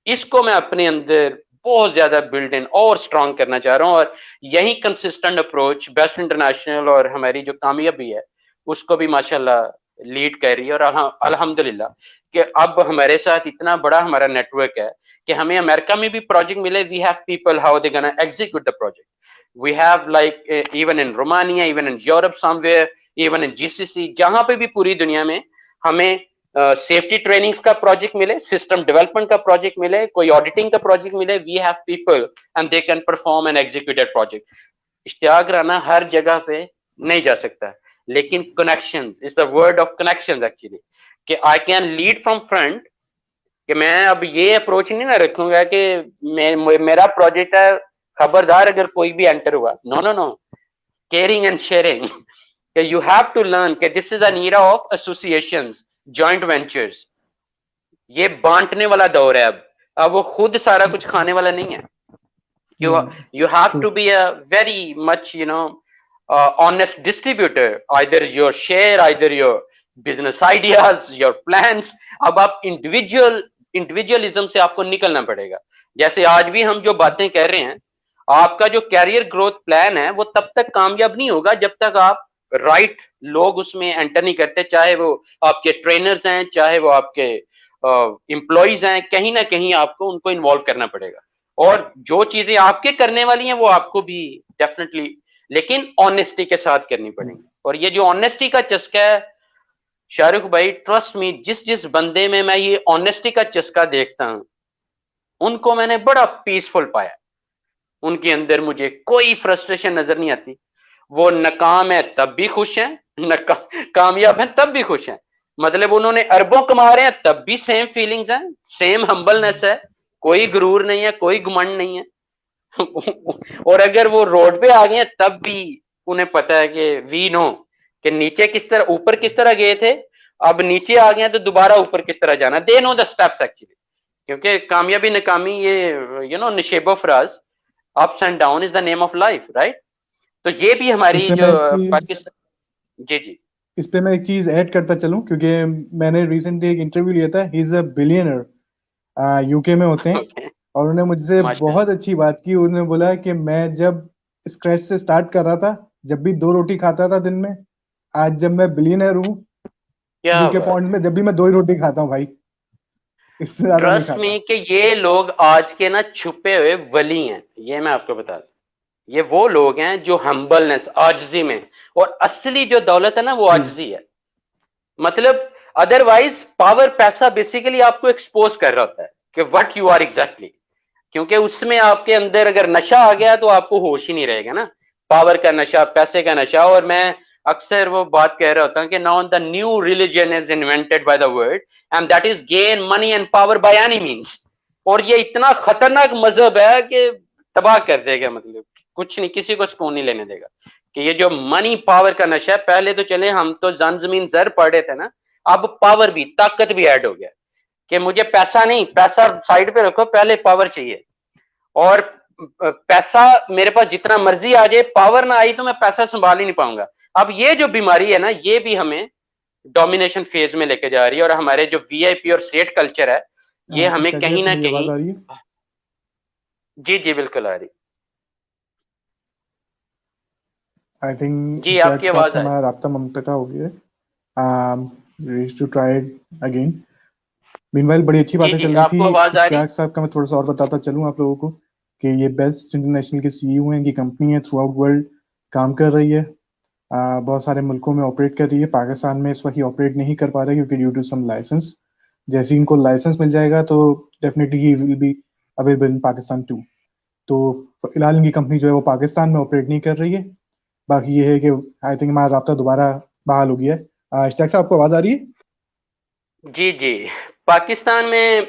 اس کو میں اپنے اندر بہت زیادہ بلڈ ان اور اسٹرانگ کرنا چاہ رہا ہوں. اور یہی کنسسٹنٹ اپروچ بیسٹ انٹرنیشنل اور ہماری جو کامیابی ہے اس کو بھی ماشاءاللہ لیڈ کر رہی ہے. اور الحمدللہ کہ اب ہمارے ساتھ اتنا بڑا ہمارا نیٹ ورک ہے کہ ہمیں امریکہ میں بھی پروجیکٹ ملے. We have people how they gonna execute the project. We have like even in Romania, even in Europe somewhere, even in GCC, جہاں پہ بھی پوری دنیا میں ہمیں سیفٹی ٹریننگز کا پروجیکٹ ملے, سسٹم ڈیولپمنٹ کا پروجیکٹ ملے, کوئی آڈیٹنگ کا پروجیکٹ ملے, we have people and they can perform and execute that project. اشتیاق رانا ہر جگہ پہ نہیں جا سکتا, لیکن connection is the word of connections actually, کہ I can lead from front. کہ میں اب یہ اپروچ نہیں نہ رکھوں گا کہ میرا پروجیکٹ ہے, خبردار اگر کوئی بھی انٹر ہوا, no no no, caring and sharing. کہ یو ہیو ٹو لرن کہ this is an era of associations, joint ventures. یہ بانٹنے والا دور ہے اب وہ خود سارا کچھ کھانے والا نہیں ہے. You have to be a very much you know honest distributor, either your share, either your business ideas, your plans. اب آپ انڈیویجولزم سے آپ کو نکلنا پڑے گا. جیسے آج بھی ہم جو باتیں کہہ رہے ہیں, آپ کا جو کیریئر گروتھ پلان ہے وہ تب تک کامیاب نہیں ہوگا جب تک آپ رائٹ لوگ اس میں انٹر نہیں کرتے, چاہے وہ آپ کے ٹرینرز ہیں, چاہے وہ آپ کے امپلائیز ہیں, کہیں نہ کہیں آپ کو ان کو انوالو کرنا پڑے گا. اور جو چیزیں آپ کے کرنے والی ہیں وہ آپ کو بھی ڈیفینیٹلی, لیکن آنےسٹی کے ساتھ کرنی پڑیں گی. اور یہ جو آنےسٹی کا چسکا ہے شاہ رخ بھائی, ٹرسٹ می, جس بندے میں یہ آنےسٹی کا چسکا دیکھتا ہوں ان کو میں نے بڑا پیسفل پایا. ان کے اندر مجھے کوئی فرسٹریشن نظر نہیں آتی. وہ ناکام ہے تب بھی خوش ہیں, کامیاب ہیں تب بھی خوش ہیں. مطلب انہوں نے اربوں کما رہے ہیں تب بھی سیم فیلنگز ہیں, سیم ہمبلنس ہے, کوئی غرور نہیں ہے, کوئی گمنڈ نہیں ہے. اور اگر وہ روڈ پہ آ گئے ہیں تب بھی انہیں پتا ہے کہ وی نو کہ نیچے کس طرح, اوپر کس طرح گئے تھے, اب نیچے آ گئے ہیں تو دوبارہ اوپر کس طرح جانا. دے نو دا اسٹیپس ایکچولی. کیونکہ کامیابی ناکامی یہ یو نو نشیب و فراز, ups and down is the name of life, right? تو یہ بھی ہماری جو پاکستان. جی جی, اس پہ میں ایک چیز ایڈ کرتا چلوں, کیونکہ میں نے ریسنٹلی ایک انٹرویو لیا تھا. ہی از اے بلینئر, یو کے میں ہوتے ہیں, اور انہوں نے مجھ سے بہت اچھی بات کی. انہوں نے بولا کہ میں جب اسکریچ سے اسٹارٹ کر رہا تھا, جب بھی 2 روٹی کھاتا تھا دن میں, آج جب میں بلینئر ہوں یو کے پوائنٹ میں, جب بھی میں 2 ہی روٹی کھاتا ہوں بھائی, اس سے زیادہ نہیں ٹرسٹ کھاتا. می کہ یہ لوگ آج کے نا چھپے ہوئے ولی ہیں. یہ میں آپ کو بتا دوں, یہ وہ لوگ ہیں جو ہمبلنس, عاجزی میں, اور اصلی جو دولت ہے نا وہ عاجزی ہے. مطلب ادروائز پاور, پیسہ بیسیکلی آپ کو ایکسپوز کر رہا ہوتا ہے کہ وٹ یو آر ایگزیکٹلی. کیونکہ اس میں آپ کے اندر اگر نشہ آ گیا تو آپ کو ہوش ہی نہیں رہے گا نا, پاور کا نشہ, پیسے کا نشہ. اور میں اکثر وہ بات کہہ رہا ہوتا ہوں کہ now the new religion is invented by the world and that is gain money and power by any means. اور یہ اتنا خطرناک مذہب ہے کہ تباہ کر دے گا, مطلب کچھ نہیں, کسی کو سکون نہیں لینے دے گا. کہ یہ جو منی پاور کا نشہ ہے, پہلے تو چلے ہم تو زن زمین زر پڑھ رہے تھے نا, اب پاور بھی, طاقت بھی ایڈ ہو گیا کہ مجھے پیسہ نہیں, پیسہ سائڈ پہ رکھو, پہلے پاور چاہیے. اور پیسہ میرے پاس جتنا مرضی آ جائے, پاور نہ آئی تو میں پیسہ سنبھال ہی نہیں پاؤں گا. اب یہ جو بیماری ہے نا, یہ بھی ہمیں ڈومینیشن فیز میں لے کے جا رہی ہے. اور ہمارے جو وی آئی پی اور اسٹیٹ کلچر ہے یہ ہمیں کہیں نہ کہیں. جی جی بالکل آ رہی. آئی تھنک جی آپ کی آواز ہمارا رابطہ منقطع ہو گیا ہے. To try again. مینوائل بڑی اچھی باتیں چل رہی تھی. اشتیاق صاحب کا میں تھوڑا سا اور بتاتا چلوں آپ لوگوں کو کہ یہ بیسٹ انٹرنیشنل کے سی ای او ہیں. کی کمپنی ہے, تھرو آؤٹ ورلڈ کام کر رہی ہے, بہت سارے ملکوں میں آپریٹ کر رہی ہے. پاکستان میں اس وقت آپریٹ نہیں کر پا رہے کیونکہ ڈیو ٹو سم لائسنس. جیسے ان کو لائسنس مل جائے گا تو definitely he will be available in Pakistan too. تو فی الحال ان کی کمپنی جو ہے وہ پاکستان میں آپریٹ نہیں کر رہی ہے. باقی یہ ہے کہ آئی تھنک ہمارا رابطہ دوبارہ بحال ہو گیا ہے. اشتیاق صاحب آپ کو آواز آ رہی ہے؟ جی جی. پاکستان میں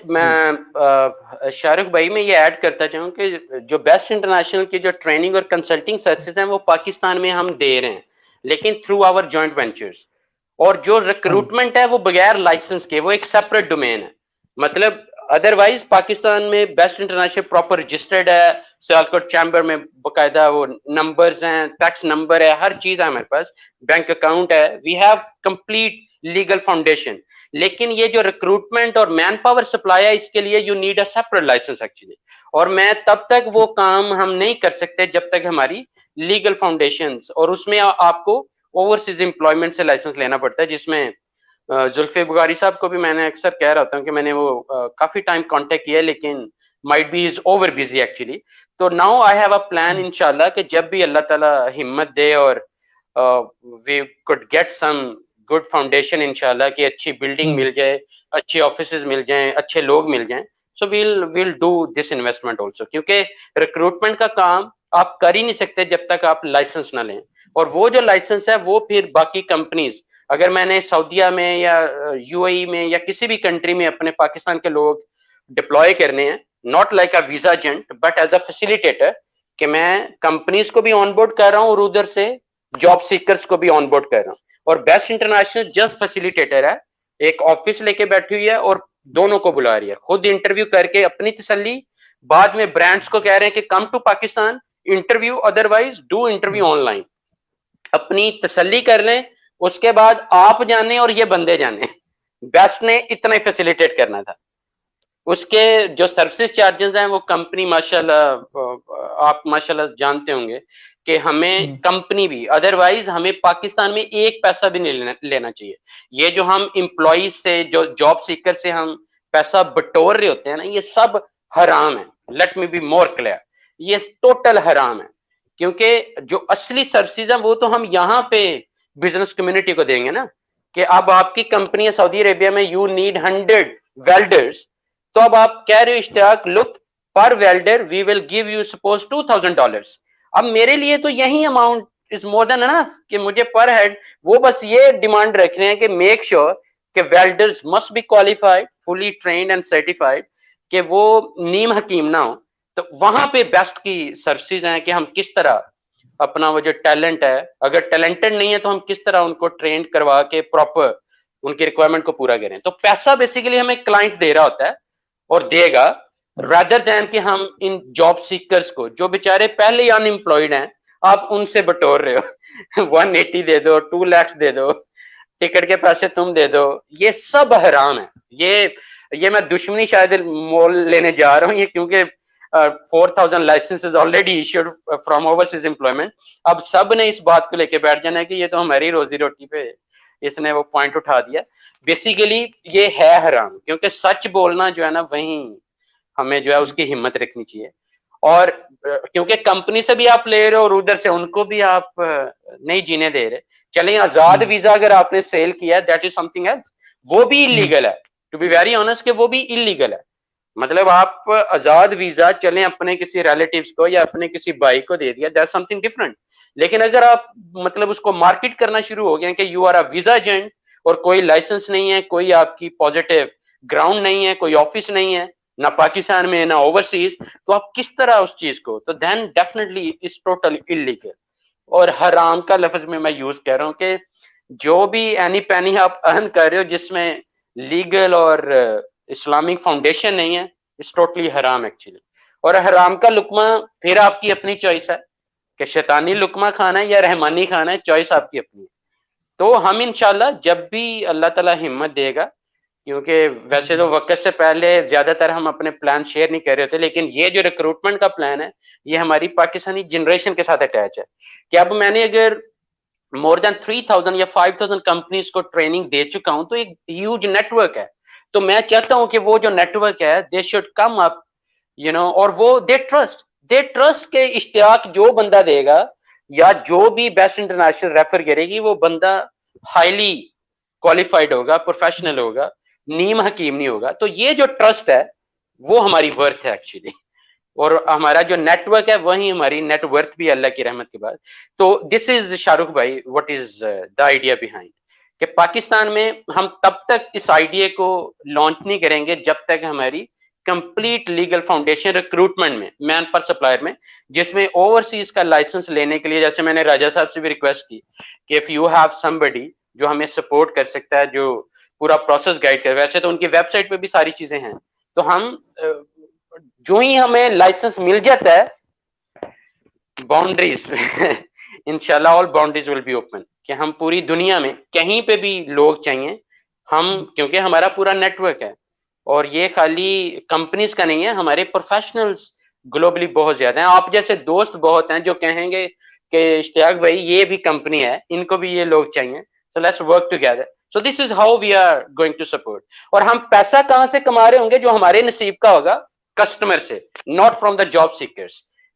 شاہ رخ بھائی میں یہ ایڈ کرتا چاہوں کہ جو بیسٹ انٹرنیشنل کی جو ٹریننگ اور کنسلٹنگ سروسز ہیں وہ پاکستان میں ہم دے رہے ہیں, لیکن تھرو آور جوائنٹ وینچرز. اور جو ریکروٹمنٹ ہے وہ بغیر لائسنس کے, وہ ایک سیپریٹ ڈومین ہے. مطلب ادروائز پاکستان میں بیسٹ انٹرنیشنل پراپر رجسٹرڈ ہے, سیالکوٹ چیمبر میں باقاعدہ وہ نمبرز ہیں, ٹیکس نمبر ہے, ہر چیز ہے ہمارے پاس, بینک اکاؤنٹ ہے, we have complete legal foundation. لیکن یہ جو ریکروٹمنٹ اور مین پاور سپلائی ہے, اس کے لیے you need a separate licence actually. اور میں تب تک وہ کام ہم نہیں کر سکتے جب تک ہماری لیگل فاؤنڈیشنز, اور اس میں آپ کو اوورسیز امپلائمنٹ سے لائسنس لینا پڑتا ہے, جس میں زلفی بغاری صاحب کو بھی میں نے اکثر کہہ رہا ہوں کہ میں نے وہ کافی ٹائم کانٹیکٹ کیا, لیکن might be as over busy actually. تو now I have a plan انشاءاللہ کہ جب بھی اللہ تعالیٰ ہمت دے اور we could get some good foundation انشاءاللہ, کہ اچھی بلڈنگ مل جائے, اچھے آفیسز مل جائیں, اچھے لوگ مل جائیں, so we'll do this investment also. کیونکہ ریکروٹمنٹ کا کام آپ کر ہی نہیں سکتے جب تک آپ لائسنس نہ لیں. اور وہ جو لائسنس ہے وہ پھر باقی کمپنیز, اگر میں نے سعودیہ میں یا یو اے ای میں یا کسی بھی کنٹری میں اپنے پاکستان کے لوگ ڈپلوائے کرنے ہیں, not like a visa agent but as a facilitator, کہ میں کمپنیز کو بھی آن بورڈ کر رہا ہوں اور ادھر سے جاب سیکرز کو بھی آن بورڈ کر رہا ہوں. اور بیسٹ انٹرنیشنل جسٹ فیسیلیٹیٹر ہے, ایک آفس لے کے بیٹھی ہوئی ہے اور دونوں کو بلا رہی ہے, خود انٹرویو کر کے اپنی تسلی, بعد میں برانڈز کو کہہ رہے ہیں کہ come to Pakistan interview, otherwise do interview online, اپنی تسلی کر لیں, اس کے بعد آپ جانے اور یہ بندے جانے. بیسٹ نے اتنا ہی فیسیلیٹیٹ کرنا تھا. اس کے جو سروسز چارجز ہیں وہ کمپنی ماشاءاللہ آپ ماشاءاللہ جانتے ہوں گے کہ ہمیں کمپنی بھی, ادروائز ہمیں پاکستان میں ایک پیسہ بھی نہیں لینا چاہیے. یہ جو ہم امپلائیز سے, جو جاب سیکر سے ہم پیسہ بٹور رہے ہوتے ہیں نا, یہ سب حرام ہے. Let me be more clear, یہ ٹوٹل حرام ہے. کیونکہ جو اصلی سروسز ہیں وہ تو ہم یہاں پہ بزنس کمیونٹی کو دیں گے نا, کہ اب آپ کی کمپنی ہے سعودی عربیہ میں, یو نیڈ 100 ویلڈرز, تو اب آپ کہہ رہے ہو اشتیاق لک پر welder we will give you suppose $2,000. اب میرے لیے تو یہی اماؤنٹ از مور دین انف کہ مجھے پر ہیڈ, وہ بس یہ ڈیمانڈ رکھ رہے ہیں کہ میک شیور کہ welders must be qualified, fully trained and certified, کہ وہ نیم حکیم نہ ہو. تو وہاں پہ بیسٹ کی سروسز ہیں کہ ہم کس طرح اپنا وہ جو ٹیلنٹ ہے, اگر ٹیلنٹڈ نہیں ہے تو ہم کس طرح ان کو ٹرین کروا کے پراپر ان کی ریکوائرمنٹ کو پورا کریں. تو پیسہ بیسیکلی ہمیں کلائنٹ دے رہا ہوتا ہے اور دے گا, رادر دین کہ ہم ان جاب سیکرز کو جو بیچارے پہلے ہی ان امپلائڈ ہیں, آپ ان سے بٹور رہے ہو, 180 دے دو, 2 lakhs دے دو, ٹکٹ کے پیسے تم دے دو, یہ سب حرام ہے. یہ میں دشمنی شاید مول لینے جا رہا ہوں یہ, کیونکہ 4,000 licences already issued from overseas employment. اب سب نے اس بات کو لے کے بیٹھ جانا ہے کہ یہ تو ہماری روزی روٹی پہ اس نے وہ پوائنٹ اٹھا دیا. بیسیکلی یہ ہے حرام, کیونکہ سچ بولنا جو ہے نا وہیں ہمیں جو ہے اس کی ہمت رکھنی چاہیے. اور کیونکہ کمپنی سے بھی آپ لے رہے ہو اور ادھر سے ان کو بھی آپ نہیں جینے دے رہے. چلیں آزاد ویزا اگر آپ نے سیل کیا ہے that is something else, وہ بھی انلیگل ہے, ٹو بی ویری آنیسٹ کہ وہ بھی انلیگل ہے. مطلب آپ آزاد ویزا چلیں اپنے کسی ریلیٹیوز کو یا اپنے کسی بھائی کو دے دیا, دیٹ سم تھنگ ڈفرنٹ. لیکن اگر آپ مطلب اس کو مارکیٹ کرنا شروع ہو گئے کہ you are a visa agent اور کوئی لائسنس نہیں ہے, کوئی آپ کی پازیٹیو گراؤنڈ نہیں ہے, کوئی آفس نہیں ہے نہ پاکستان میں نہ اوورسیز, تو آپ کس طرح اس چیز کو, تو then definitely is total illegal. اور حرام کا لفظ میں یوز کر رہا ہوں کہ جو بھی اینی پینی آپ ارن کر رہے ہو جس میں لیگل اور اسلامک فاؤنڈیشن نہیں ہے, اس ٹوٹلی حرام ایکچولی. اور حرام کا لقمہ پھر آپ کی اپنی چوائس ہے کہ شیطانی لقمہ کھانا ہے یا رحمانی کھانا ہے, چوائس آپ کی اپنی ہے. تو ہم انشاءاللہ جب بھی اللہ تعالیٰ ہمت دے گا, کیونکہ ویسے تو وقت سے پہلے زیادہ تر ہم اپنے پلان شیئر نہیں کر رہے ہوتے, لیکن یہ جو ریکروٹمنٹ کا پلان ہے یہ ہماری پاکستانی جنریشن کے ساتھ اٹیچ ہے. کہ اب میں نے اگر مور دین 3,000 یا 5,000 کمپنیز کو ٹریننگ دے چکا ہوں تو ایک ہیوج نیٹ ورک ہے. تو میں چاہتا ہوں کہ وہ جو نیٹ ورک ہے دے شوڈ کم اپ اور وہ دے ٹرسٹ کہ اشتیاق جو بندہ دے گا یا جو بھی بیسٹ انٹرنیشنل ریفر کرے گی وہ بندہ ہائیلی کوالیفائڈ ہوگا, پروفیشنل ہوگا, نیم حکیم نہیں ہوگا. تو یہ جو ٹرسٹ ہے وہ ہماری ورتھ ہے ایکچولی. اور ہمارا جو نیٹ ورک ہے وہی ہماری نیٹ ورتھ بھی اللہ کی رحمت کے بعد. تو دس از شاہ رخ بھائی what is the idea behind, کہ پاکستان میں ہم تب تک اس آئیڈیا کو لانچ نہیں کریں گے جب تک ہماری کمپلیٹ لیگل فاؤنڈیشن ریکروٹمنٹ میں, مین پر سپلائر میں, جس میں اوورسیز کا لائسنس لینے کے لیے, جیسے میں نے راجا صاحب سے بھی ریکویسٹ کی کہ اف یو ہیو سم بڈی جو ہمیں سپورٹ کر سکتا ہے, جو پورا پروسیس گائڈ کرے, ویسے تو ان کی ویب سائٹ پہ بھی ساری چیزیں ہیں, تو ہم جو ہی ہمیں لائسنس مل جاتا ہے, باؤنڈریز انشاءاللہ آل باؤنڈریز ول بی اوپن, کہ ہم پوری دنیا میں کہیں پہ بھی لوگ چاہیے ہم, کیونکہ ہمارا پورا نیٹ ورک ہے, اور یہ خالی کمپنیز کا نہیں ہے, ہمارے پروفیشنلز گلوبلی بہت زیادہ ہیں. آپ جیسے دوست بہت ہیں جو کہیں گے کہ اشتیاق بھائی یہ بھی کمپنی ہے, ان کو بھی یہ لوگ چاہیے, so let's work together. So this is how we are going to support. اور ہم پیسہ کہاں سے کما رہے ہوں گے؟ جو ہمارے نصیب کا ہوگا, کسٹمر سے, not from the job seekers.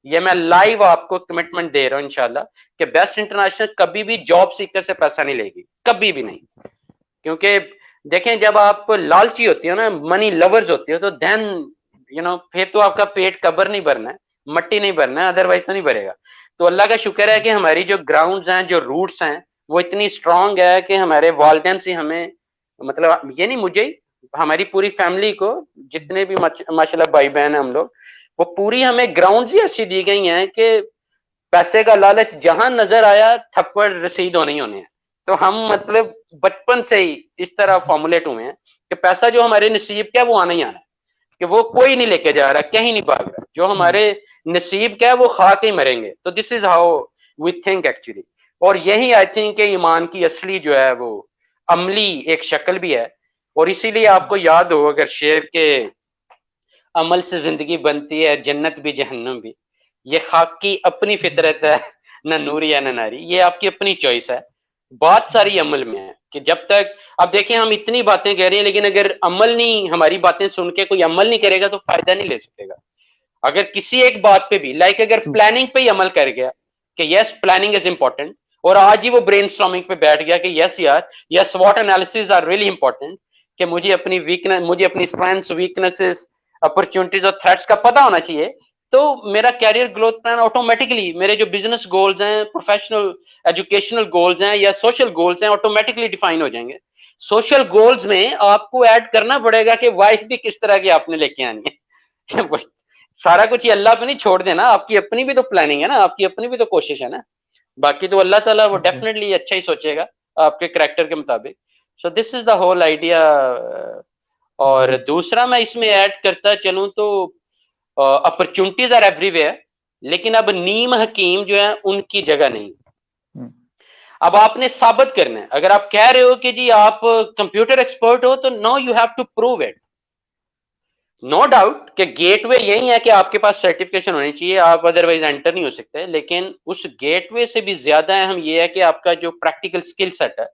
یہ میں لائیو آپ کو کمٹمنٹ دے رہا ہوں انشاءاللہ کہ بیسٹ انٹرنیشنل کبھی بھی جاب سیکر سے پیسہ نہیں لے گی, کبھی بھی نہیں. کیونکہ دیکھیں جب آپ لالچی ہوتی ہو نا, منی لورز ہوتی ہو, تو دین پھر تو آپ کا پیٹ قبر نہیں بھرنا ہے, مٹی نہیں بھرنا ہے, ادر وائز تو نہیں بھرے گا. تو اللہ کا شکر ہے کہ ہماری جو گراؤنڈز ہیں, جو روٹس ہیں, وہ اتنی اسٹرانگ ہے کہ ہمارے والدین سے ہمیں, مطلب یہ نہیں مجھے, ہماری پوری فیملی کو, جتنے بھی ماشاءاللہ بھائی بہن ہیں ہم لوگ, وہ پوری ہمیں گراؤنڈز ہی ایسی دی گئی ہیں کہ پیسے کا لالچ جہاں نظر آیا تھپڑ رسید ہونے ہی ہونے ہیں. تو ہم مطلب بچپن سے ہی اس طرح فارمولیٹ ہوئے ہیں کہ پیسہ جو ہمارے نصیب کیا وہ آنا ہی آنا ہے, کہ وہ کوئی نہیں لے کے جا رہا, کہیں نہیں بھاگ رہا, جو ہمارے نصیب کیا ہے وہ کھا کے ہی مریں گے. تو this is how we think actually. اور یہی آئی تھنک کہ ایمان کی اصلی جو ہے وہ عملی ایک شکل بھی ہے. اور اسی لیے آپ کو یاد ہو, اگر شعر کے عمل سے زندگی بنتی ہے جنت بھی جہنم بھی, یہ خاک کی اپنی فطرت ہے, نہ نوری یا نہ ناری, یہ آپ کی اپنی چوائس ہے. بات ساری عمل میں ہے کہ جب تک, اب دیکھیں ہم اتنی باتیں کہہ رہے ہیں لیکن اگر عمل نہیں, ہماری باتیں سن کے کوئی عمل نہیں کرے گا تو فائدہ نہیں لے سکے گا. اگر کسی ایک بات پہ بھی, لائک اگر پلاننگ پہ ہی عمل کر گیا کہ یس پلاننگ از امپورٹنٹ, اور آج ہی وہ برین اسٹارمنگ پہ بیٹھ گیا کہ یس یار, yes SWOT analysis are really important, کہ مجھے اپنی ویکنس, مجھے اپنی اسٹرینتھس, ویکنسز, اپرچونٹیز اور تھریٹس کا پتہ ہونا چاہیے, تو میرا کیریئر گروتھ پلان آٹومیٹکلی, میرے جو بزنس گولز ہیں, پروفیشنل ایجوکیشنل گولز ہیں یا سوشل گولز ہیں, آٹومیٹکلی ڈیفائن ہو جائیں گے. سوشل گولز میں آپ کو ایڈ کرنا پڑے گا کہ وائف بھی کس طرح کی آپ نے لے کے آنی ہے. سارا کچھ یہ اللہ پہ نہیں چھوڑ دینا, آپ کی اپنی بھی تو پلاننگ ہے نا, آپ کی اپنی بھی تو کوشش ہے نا. باقی تو اللہ تعالیٰ وہ ڈیفینیٹلی اچھا ہی سوچے گا آپ کے کریکٹر کے مطابق. سو this is the whole idea. اور دوسرا میں اس میں ایڈ کرتا چلوں تو اپرچونٹیز آر ایوری ویئر, لیکن اب نیم حکیم جو ہے ان کی جگہ نہیں. اب آپ نے ثابت کرنا ہے, اگر آپ کہہ رہے ہو کہ جی آپ کمپیوٹر ایکسپرٹ ہو, تو no you have to prove it. No doubt کہ گیٹ وے یہی ہے کہ آپ کے پاس سرٹیفکیشن ہونی چاہیے, آپ ادروائز انٹر نہیں ہو سکتے, لیکن اس گیٹ وے سے بھی زیادہ اہم یہ ہے کہ آپ کا جو پریکٹیکل اسکل سیٹ ہے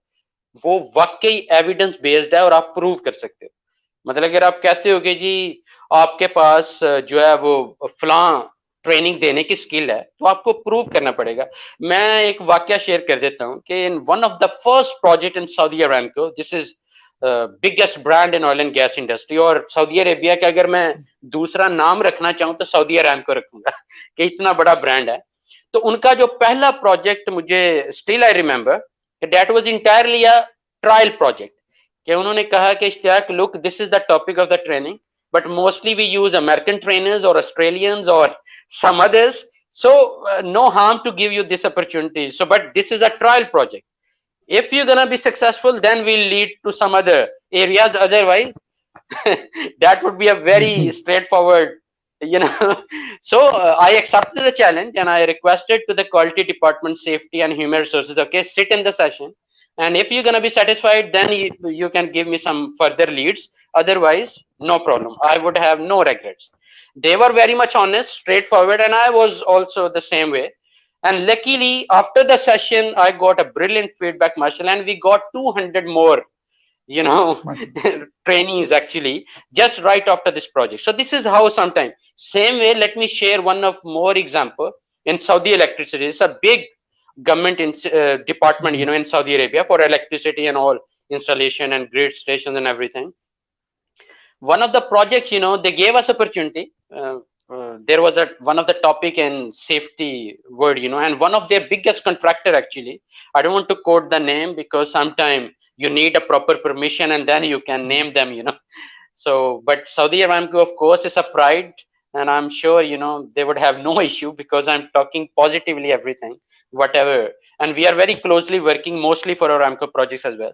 وہ واقعی ایویڈنس بیسڈ ہے اور آپ پروو کر سکتے ہو. مطلب اگر آپ کہتے ہو کہ جی آپ کے پاس جو ہے وہ فلاں ٹریننگ دینے کی اسکل ہے, تو آپ کو پروو کرنا پڑے گا. میں ایک واقعہ شیئر کر دیتا ہوں کہ in one of the first project in Saudi Aramco, this is biggest brand in oil and gas industry, اور سعودی عربیہ کا اگر میں دوسرا نام رکھنا چاہوں تو سعودی ارامکو رکھوں گا کہ اتنا بڑا برانڈ ہے. تو ان کا جو پہلا پروجیکٹ مجھے still I remember that was entirely a trial project, کہ انہوں نے کہا کہ Ishtiaq look this is the topic of the training, but mostly we use American trainers or Australians or some others. So no harm to give you this opportunity. So, but this is a trial project. If you're gonna be successful, then we'll lead to some other areas. Otherwise, that would be a very straightforward, you know. So I accepted the challenge and I requested to the quality department, safety and human resources, okay, sit in the session. And if you're gonna be satisfied, then you can give me some further leads. Otherwise, no problem. I would have no regrets. They were very much honest, straightforward, and I was also the same way. And luckily, after the session, I got a brilliant feedback, Marshall, and we got 200 more, you know, trainees actually, just right after this project. So this is how sometimes, same way, let me share one of more example in Saudi Electricity. It's a big government department, you know, in Saudi Arabia for electricity and all installation and grid stations and everything. One of the projects, you know, they gave us opportunity. there was one of the topic in safety word, and one of their biggest contractor, actually, I don't want to quote the name because sometime you need a proper permission and then you can name them, So, but Saudi Aramco, of course, is a pride, and I'm sure, they would have no issue because I'm talking positively everything, whatever. And we are very closely working mostly for Aramco projects as well.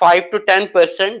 5 to 10%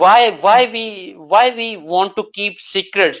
why we want to keep secrets,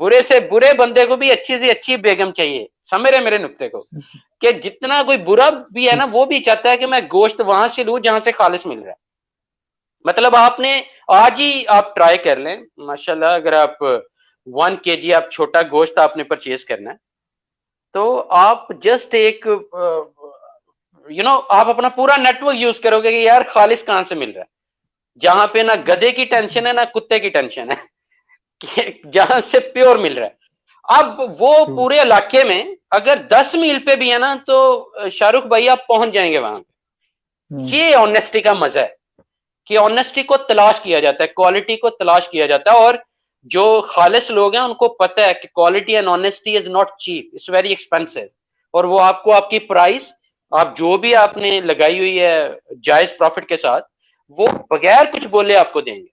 برے سے برے بندے کو بھی اچھی سے اچھی بیگم چاہیے. سمجھ رہے میرے نقطے کو؟ کہ جتنا کوئی برا بھی ہے نا وہ بھی چاہتا ہے کہ میں گوشت وہاں سے لوں جہاں سے خالص مل رہا ہے. مطلب آپ نے آج ہی آپ ٹرائی کر لیں ماشاءاللہ، اگر آپ 1 kg آپ چھوٹا گوشت آپ نے پرچیز کرنا ہے تو آپ جسٹ ایک آپ اپنا پورا نیٹ ورک یوز کرو گے کہ یار خالص کہاں سے مل رہا ہے، جہاں پہ نہ گدے کی ٹینشن ہے نہ کتے کی ٹینشن ہے، کہ جہاں سے پیور مل رہا ہے. اب وہ پورے علاقے میں اگر 10 میل پہ بھی ہے نا تو شاہ رخ بھائی آپ پہنچ جائیں گے وہاں پہ. یہ آنیسٹی کا مزہ ہے کہ آنیسٹی کو تلاش کیا جاتا ہے، کوالٹی کو تلاش کیا جاتا ہے. اور جو خالص لوگ ہیں ان کو پتہ ہے کہ quality and honesty is not cheap, it's very expensive. اور وہ آپ کو آپ کی پرائس آپ جو بھی آپ نے لگائی ہوئی ہے جائز پروفٹ کے ساتھ وہ بغیر کچھ بولے آپ کو دیں گے.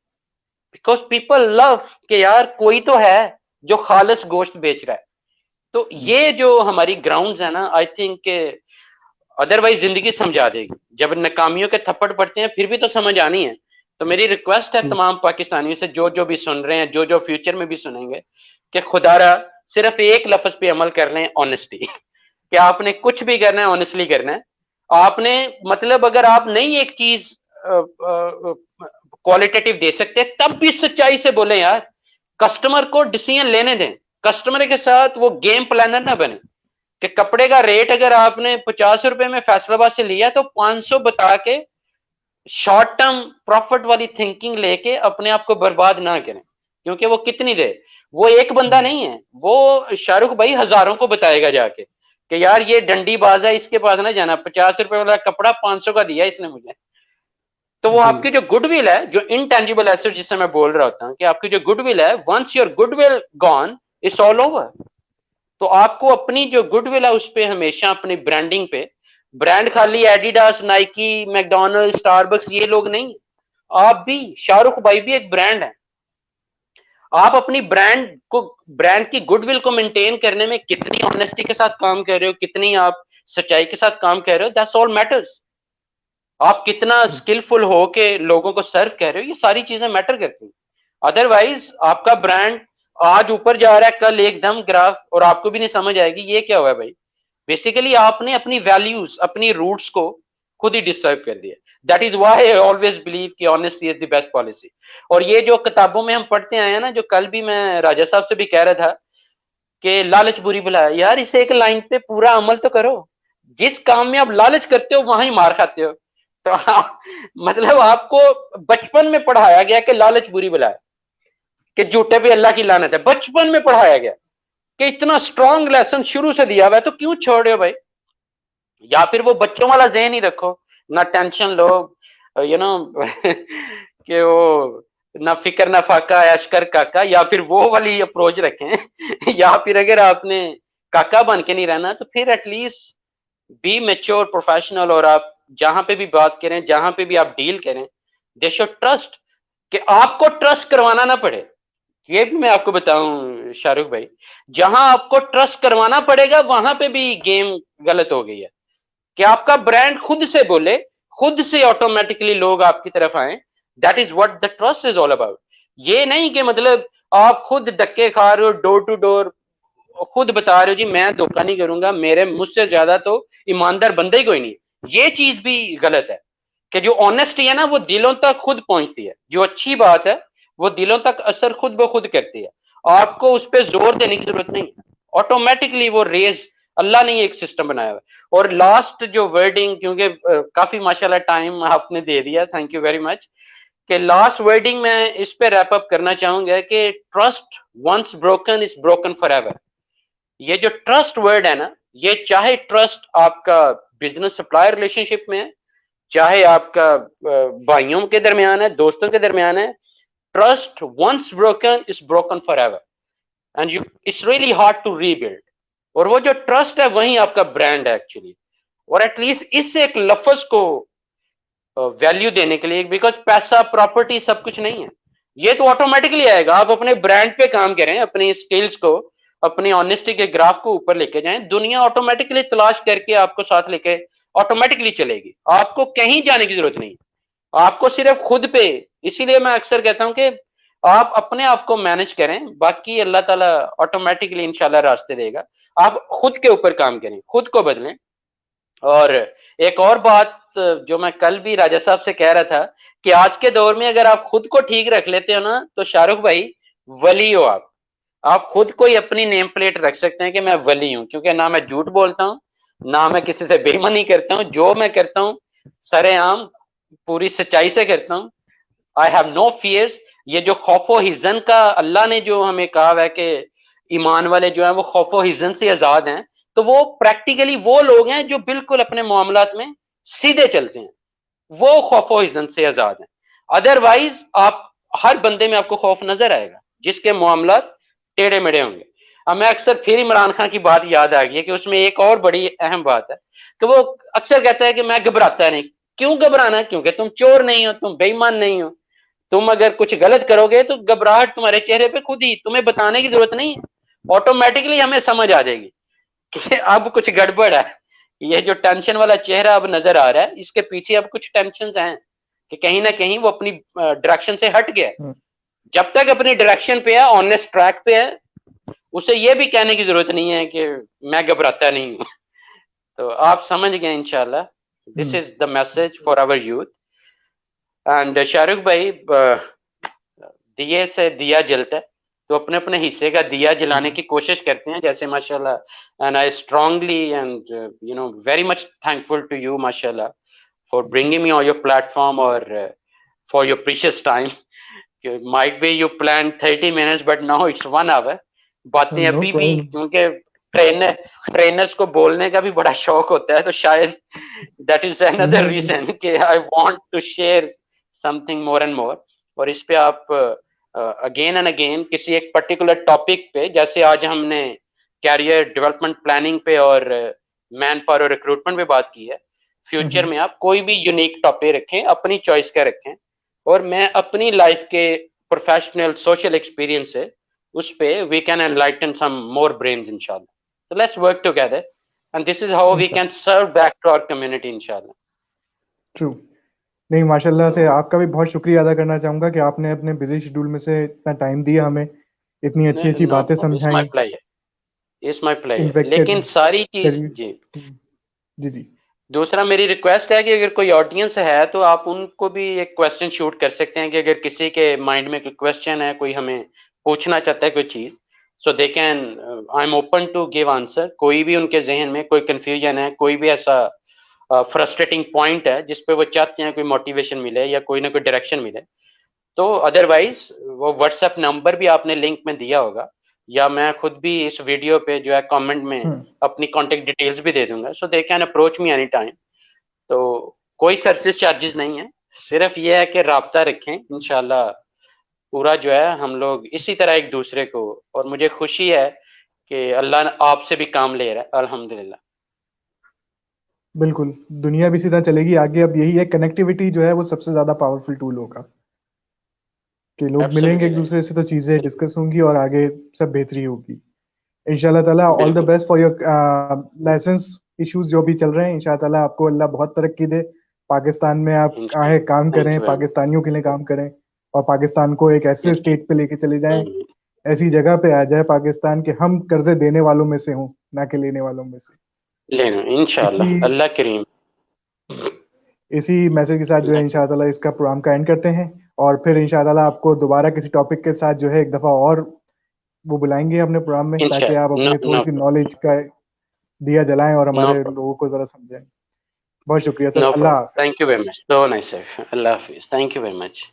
بیکاز پیپل لو کہ یار کوئی تو ہے جو خالص گوشت بیچ رہا ہے. تو یہ جو ہماری گراؤنڈز ہیں نا آئی تھنک کہ ادروائز زندگی سمجھا دے گی. جب ناکامیوں کے تھپڑ پڑتے ہیں پھر بھی تو سمجھ آنی ہے. تو میری ریکویسٹ ہے تمام پاکستانیوں سے جو بھی سن رہے ہیں جو فیوچر میں بھی سنیں گے کہ خدا را صرف ایک لفظ پہ عمل کر لیں، آنیسٹی. کہ آپ نے کچھ بھی کرنا ہے آنیسٹلی کرنا ہے. آپ نے مطلب اگر آپ نہیں ایک چیز کوالٹیٹیو دے سکتے تب بھی سچائی سے بولیں یار. کسٹمر کو ڈیسیژن لینے دیں، کسٹمر کے ساتھ وہ گیم پلانر نہ بنے کہ کپڑے کا ریٹ اگر آپ نے 50 روپے میں فیصل آباد سے لیا تو 500 بتا کے شارٹ ٹرم پروفٹ والی تھنکنگ لے کے اپنے آپ کو برباد نہ کریں. کیونکہ وہ کتنی دے، وہ ایک بندہ نہیں ہے، وہ شاہ رخ بھائی ہزاروں کو بتائے گا جا کے کہ یار یہ ڈنڈی باز ہے، اس کے پاس نہ جانا، 50 روپے والا کپڑا 500 کا دیا اس نے مجھے. تو وہ آپ کی جو گڈ ول ہے، جو انٹینجیبل ایسٹ جس سے میں بول رہا ہوتا ہوں کہ آپ کی جو گڈ ول ہے، once your goodwill gone it's all over. تو آپ کو اپنی جو گڈ ول ہے اس پہ ہمیشہ اپنی برانڈنگ پہ، برانڈ خالی Adidas, Nike, McDonald, star books یہ لوگ نہیں، آپ بھی شاہ رخ بھائی بھی ایک برانڈ ہے. آپ اپنی برانڈ کی گڈ ول کو مینٹین کرنے میں کتنی آنیسٹی کے ساتھ کام کر رہے ہو، کتنی آپ سچائی کے ساتھ کام کر رہے ہو، دیٹس آل میٹرز. آپ کتنا اسکلفل ہو کے لوگوں کو سرو کر رہے ہو، یہ ساری چیزیں میٹر کرتی ہیں. ادروائز آپ کا برانڈ آج اوپر جا رہا ہے کل ایک دم گراف اور آپ کو بھی نہیں سمجھ آئے گی یہ کیا ہوا ہے بھائی. بیسیکلی آپ نے اپنی ویلیوز، اپنی روٹس کو خود ہی ڈسٹرب کر دیا. That is why I always believe کہ honesty is the best policy. اور یہ جو کتابوں میں ہم پڑھتے آئے ہیں نا، جو کل بھی میں راجا صاحب سے بھی کہہ رہا تھا کہ لالچ بری بلا ہے، یار اسے ایک لائن پہ پورا عمل تو کرو. جس کام میں آپ لالچ کرتے ہو وہاں ہی مار کھاتے ہو. تو مطلب آپ کو بچپن میں پڑھایا گیا کہ لالچ بری بلا ہے، کہ جھوٹے پہ اللہ کی لعنت ہے، بچپن میں پڑھایا گیا کہ اتنا اسٹرانگ لیسن شروع سے دیا ہوا ہے تو کیوں چھوڑ رہے ہو بھائی. یا پھر وہ بچوں والا ذہن ہی رکھو، نہ ٹینشن لو، کہ وہ نہ فکر نہ فاقہ اشکر کاکا، یا پھر وہ والی اپروچ رکھیں. یا پھر اگر آپ نے کاکا بن کے نہیں رہنا تو پھر at least be mature professional. اور آپ جہاں پہ بھی بات کریں، جہاں پہ بھی آپ ڈیل کریں، دے شوڈ ٹرسٹ، کہ آپ کو ٹرسٹ کروانا نہ پڑے. یہ بھی میں آپ کو بتاؤں شاہ رخ بھائی، جہاں آپ کو ٹرسٹ کروانا پڑے گا وہاں پہ بھی گیم غلط ہو گئی ہے. کہ آپ کا برانڈ خود سے بولے، خود سے آٹومیٹکلی لوگ آپ کی طرف آئیں. That is what the trust is all about. یہ نہیں کہ مطلب آپ خود دھکے کھا رہے ہو ڈور ٹو ڈور، خود بتا رہے ہو جی میں دھوکہ نہیں کروں گا، میرے مجھ سے زیادہ تو ایماندار بندہ ہی کوئی نہیں. یہ چیز بھی غلط ہے کہ جو آنیسٹی ہے نا وہ دلوں تک خود پہنچتی ہے. جو اچھی بات ہے وہ دلوں تک اثر خود بخود کرتی ہے. آپ کو اس پہ زور دینے کی ضرورت نہیں، آٹومیٹکلی وہ ریز اللہ نے ایک سسٹم بنایا ہوا ہے. اور لاسٹ جو ورڈنگ، کیونکہ کافی ماشاءاللہ ٹائم آپ نے دے دیا، تھینک یو ویری مچ، کہ لاسٹ ورڈنگ میں اس پہ ریپ اپ کرنا چاہوں گا کہ trust once broken is broken forever. یہ جو ٹرسٹ ورڈ ہے نا، یہ چاہے ٹرسٹ آپ کا بزنس سپلائر ریلیشن شپ میں ہے، چاہے آپ کا بھائیوں کے درمیان ہے، دوستوں کے درمیان ہے، trust once broken is broken forever and it's really hard to rebuild. اور وہ جو ٹرسٹ ہے وہی آپ کا برانڈ ہے ایکچولی. اور ایٹ لیسٹ اس ایک لفظ کو ویلیو دینے کے لیے، بیکاز پیسہ پراپرٹی سب کچھ نہیں ہے، یہ تو آٹومیٹکلی آئے گا. آپ اپنے برانڈ پہ کام کریں، اپنی اسکلز کو، اپنی آنیسٹی کے گراف کو اوپر لے کے جائیں، دنیا آٹومیٹکلی تلاش کر کے آپ کو ساتھ لے کے آٹومیٹکلی چلے گی. آپ کو کہیں جانے کی ضرورت نہیں، آپ کو صرف خود پہ. اسی لیے میں اکثر کہتا ہوں کہ آپ اپنے آپ کو مینج کریں, باقی اللہ تعالیٰ آٹومیٹکلی انشاءاللہ راستے دے گا. آپ خود کے اوپر کام کریں, خود کو بدلیں. اور ایک اور بات جو میں کل بھی راجہ صاحب سے کہہ رہا تھا کہ آج کے دور میں اگر آپ خود کو ٹھیک رکھ لیتے ہو نا تو شاہ رخ بھائی ولی ہو آپ خود کو ہی اپنی نیم پلیٹ رکھ سکتے ہیں کہ میں ولی ہوں, کیونکہ نہ میں جھوٹ بولتا ہوں, نہ میں کسی سے بے ایمانی کرتا ہوں, جو میں کرتا ہوں سر عام پوری سچائی سے کرتا ہوں. I have no fears. یہ جو خوف و حزن کا اللہ نے جو ہمیں کہا ہے کہ ایمان والے جو ہیں وہ خوف و حزن سے آزاد ہیں, تو وہ پریکٹیکلی وہ لوگ ہیں جو بالکل اپنے معاملات میں سیدھے چلتے ہیں, وہ خوف و حزن سے آزاد ہیں. ادروائز آپ ہر بندے میں آپ کو خوف نظر آئے گا جس کے معاملات ٹیڑھے میڑے ہوں گے. اب میں اکثر پھر عمران خان کی بات یاد آ گئی ہے کہ اس میں ایک اور بڑی اہم بات ہے کہ وہ اکثر کہتا ہے کہ میں گھبراتا نہیں. کیوں گھبرانا؟ کیونکہ تم چور نہیں ہو, تم بے ایمان نہیں ہو. تم اگر کچھ غلط کرو گے تو گھبراہٹ تمہارے چہرے پہ خود ہی, تمہیں بتانے کی ضرورت نہیں ہے, آٹومیٹکلی ہمیں سمجھ آ جائے گی کہ اب کچھ گڑبڑ ہے. یہ جو ٹینشن والا چہرہ اب نظر آ رہا ہے اس کے پیچھے اب کچھ ٹینشنز ہیں کہ کہیں نہ کہیں وہ اپنی ڈائریکشن سے ہٹ گیا. جب تک اپنی ڈائریکشن پہ ہے, آنیسٹ ٹریک پہ ہے, اسے یہ بھی کہنے کی ضرورت نہیں ہے کہ میں گھبراتا نہیں ہوں. تو آپ سمجھ گئے انشاءاللہ. This is the message for our youth. And Shah Rukh بھائی, دیے سے دیا جلتا ہے تو اپنے اپنے حصے کا دیا جلانے کی کوشش کرتے ہیں, جیسے ماشاء اللہ. And I strongly and very much thankful to you ماشاء اللہ for bringing me on your platform اور for your precious time. Might be you plan 30 minutes but now it's 1 hour. باتیں ابھی بھی, کیونکہ ٹرینرز کو بولنے کا بھی بڑا شوق ہوتا ہے, تو شاید دیٹ از اندر ریزن کہ I want to share something more and more. اور اس پہ آپ اگین اینڈ اگین کسی ایک پرٹیکولر ٹاپک پہ, جیسے آج ہم نے کیریئر ڈیولپمنٹ پلاننگ پہ اور مین پاور اور ریکروٹمنٹ پہ بات کی ہے, فیوچر میں آپ کوئی بھی یونیک ٹاپک رکھیں, اپنی چوائس کا رکھیں, اور میں اپنی لائف کے پروفیشنل سوشل ایکسپیرینس سے اس پہ we can enlighten some more brains انشاءاللہ. So let's work together and this is how we can serve back to our community انشاءاللہ. True. نہیں ماشاء اللہ سے آپ کا بھی بہت شکریہ ادا کرنا چاہوں گا کہ آپ نے اپنے بزی شیڈول میں سے اتنا ٹائم دیا, ہمیں اتنی اچھی اچھی باتیں سمجھائیں. It's my pleasure. لیکن ساری چیز جی جی دوسرا میری ریکویسٹ ہے کہ اگر کوئی آڈینس ہے تو آپ ان کو بھی ایک کویسچن شوٹ کر سکتے ہیں کہ اگر کسی کے مائنڈ میں کوئی کویسچن ہے, کوئی ہمیں پوچھنا چاہتا ہے کوئی چیز, so they can, I am open to give answer. کوئی بھی ان کے ذہن میں کوئی کنفیوژن ہے, کوئی بھی ایسا فرسٹریٹنگ پوائنٹ ہے جس پہ وہ چاہتے ہیں کوئی موٹیویشن ملے یا کوئی نہ کوئی ڈائریکشن ملے, تو ادروائز وہ واٹس ایپ نمبر بھی آپ نے لنک میں دیا ہوگا, یا میں خود بھی اس ویڈیو پہ جو ہے کامنٹ میں اپنی کانٹیکٹ ڈیٹیلز بھی دے دوں گا, so they can approach me any time. تو کوئی سروس چارجز نہیں ہے, صرف یہ ہے کہ رابطہ رکھیں انشاءاللہ. پورا جو ہے ہم لوگ اسی طرح ایک دوسرے کو, اور مجھے خوشی ہے کہ اللہ آپ سے بھی کام لے رہا ہے الحمدللہ. بالکل, دنیا بھی سیدھا چلے گی آگے. اب یہی ہے کنیکٹیوٹی جو ہے وہ سب سے زیادہ پاورفل ٹول ہوگا کہ لوگ ملیں گے ایک دوسرے سے تو چیزیں ڈسکس ہوں گی اور آگے سب بہتری ہوگی ان شاء اللہ تعالیٰ. All the best for your license issues جو بھی چل رہے ہیں, ان شاء اللہ آپ کو اللہ بہت ترقی دے. پاکستان میں آپ آئے کام کریں, پاکستانیوں کے لیے کام کریں, اور پاکستان کو ایک ایسے اسٹیٹ پہ لے کے چلے جائیں, ایسی جگہ پہ آ جائے پاکستان کہ ہم قرضے دینے والوں میں سے ہوں نہ کہ لینے والوں میں سے. انشاءاللہ اللہ کریم. اسی میسج کے ساتھ جو ہے انشاءاللہ اس کا پروگرام کا اینڈ کرتے ہیں, اور پھر انشاءاللہ آپ کو دوبارہ کسی ٹاپک کے ساتھ جو ہے ایک دفعہ اور وہ بلائیں گے اپنے پروگرام میں, تاکہ آپ اپنی تھوڑی سی نالج کا دیا جلائیں اور ہمارے لوگوں کو ذرا سمجھائیں. بہت شکریہ سر, اللہ حافظ. Thank you very much, so nice sir, Allah حافظ, تھینک یو ویری مچ.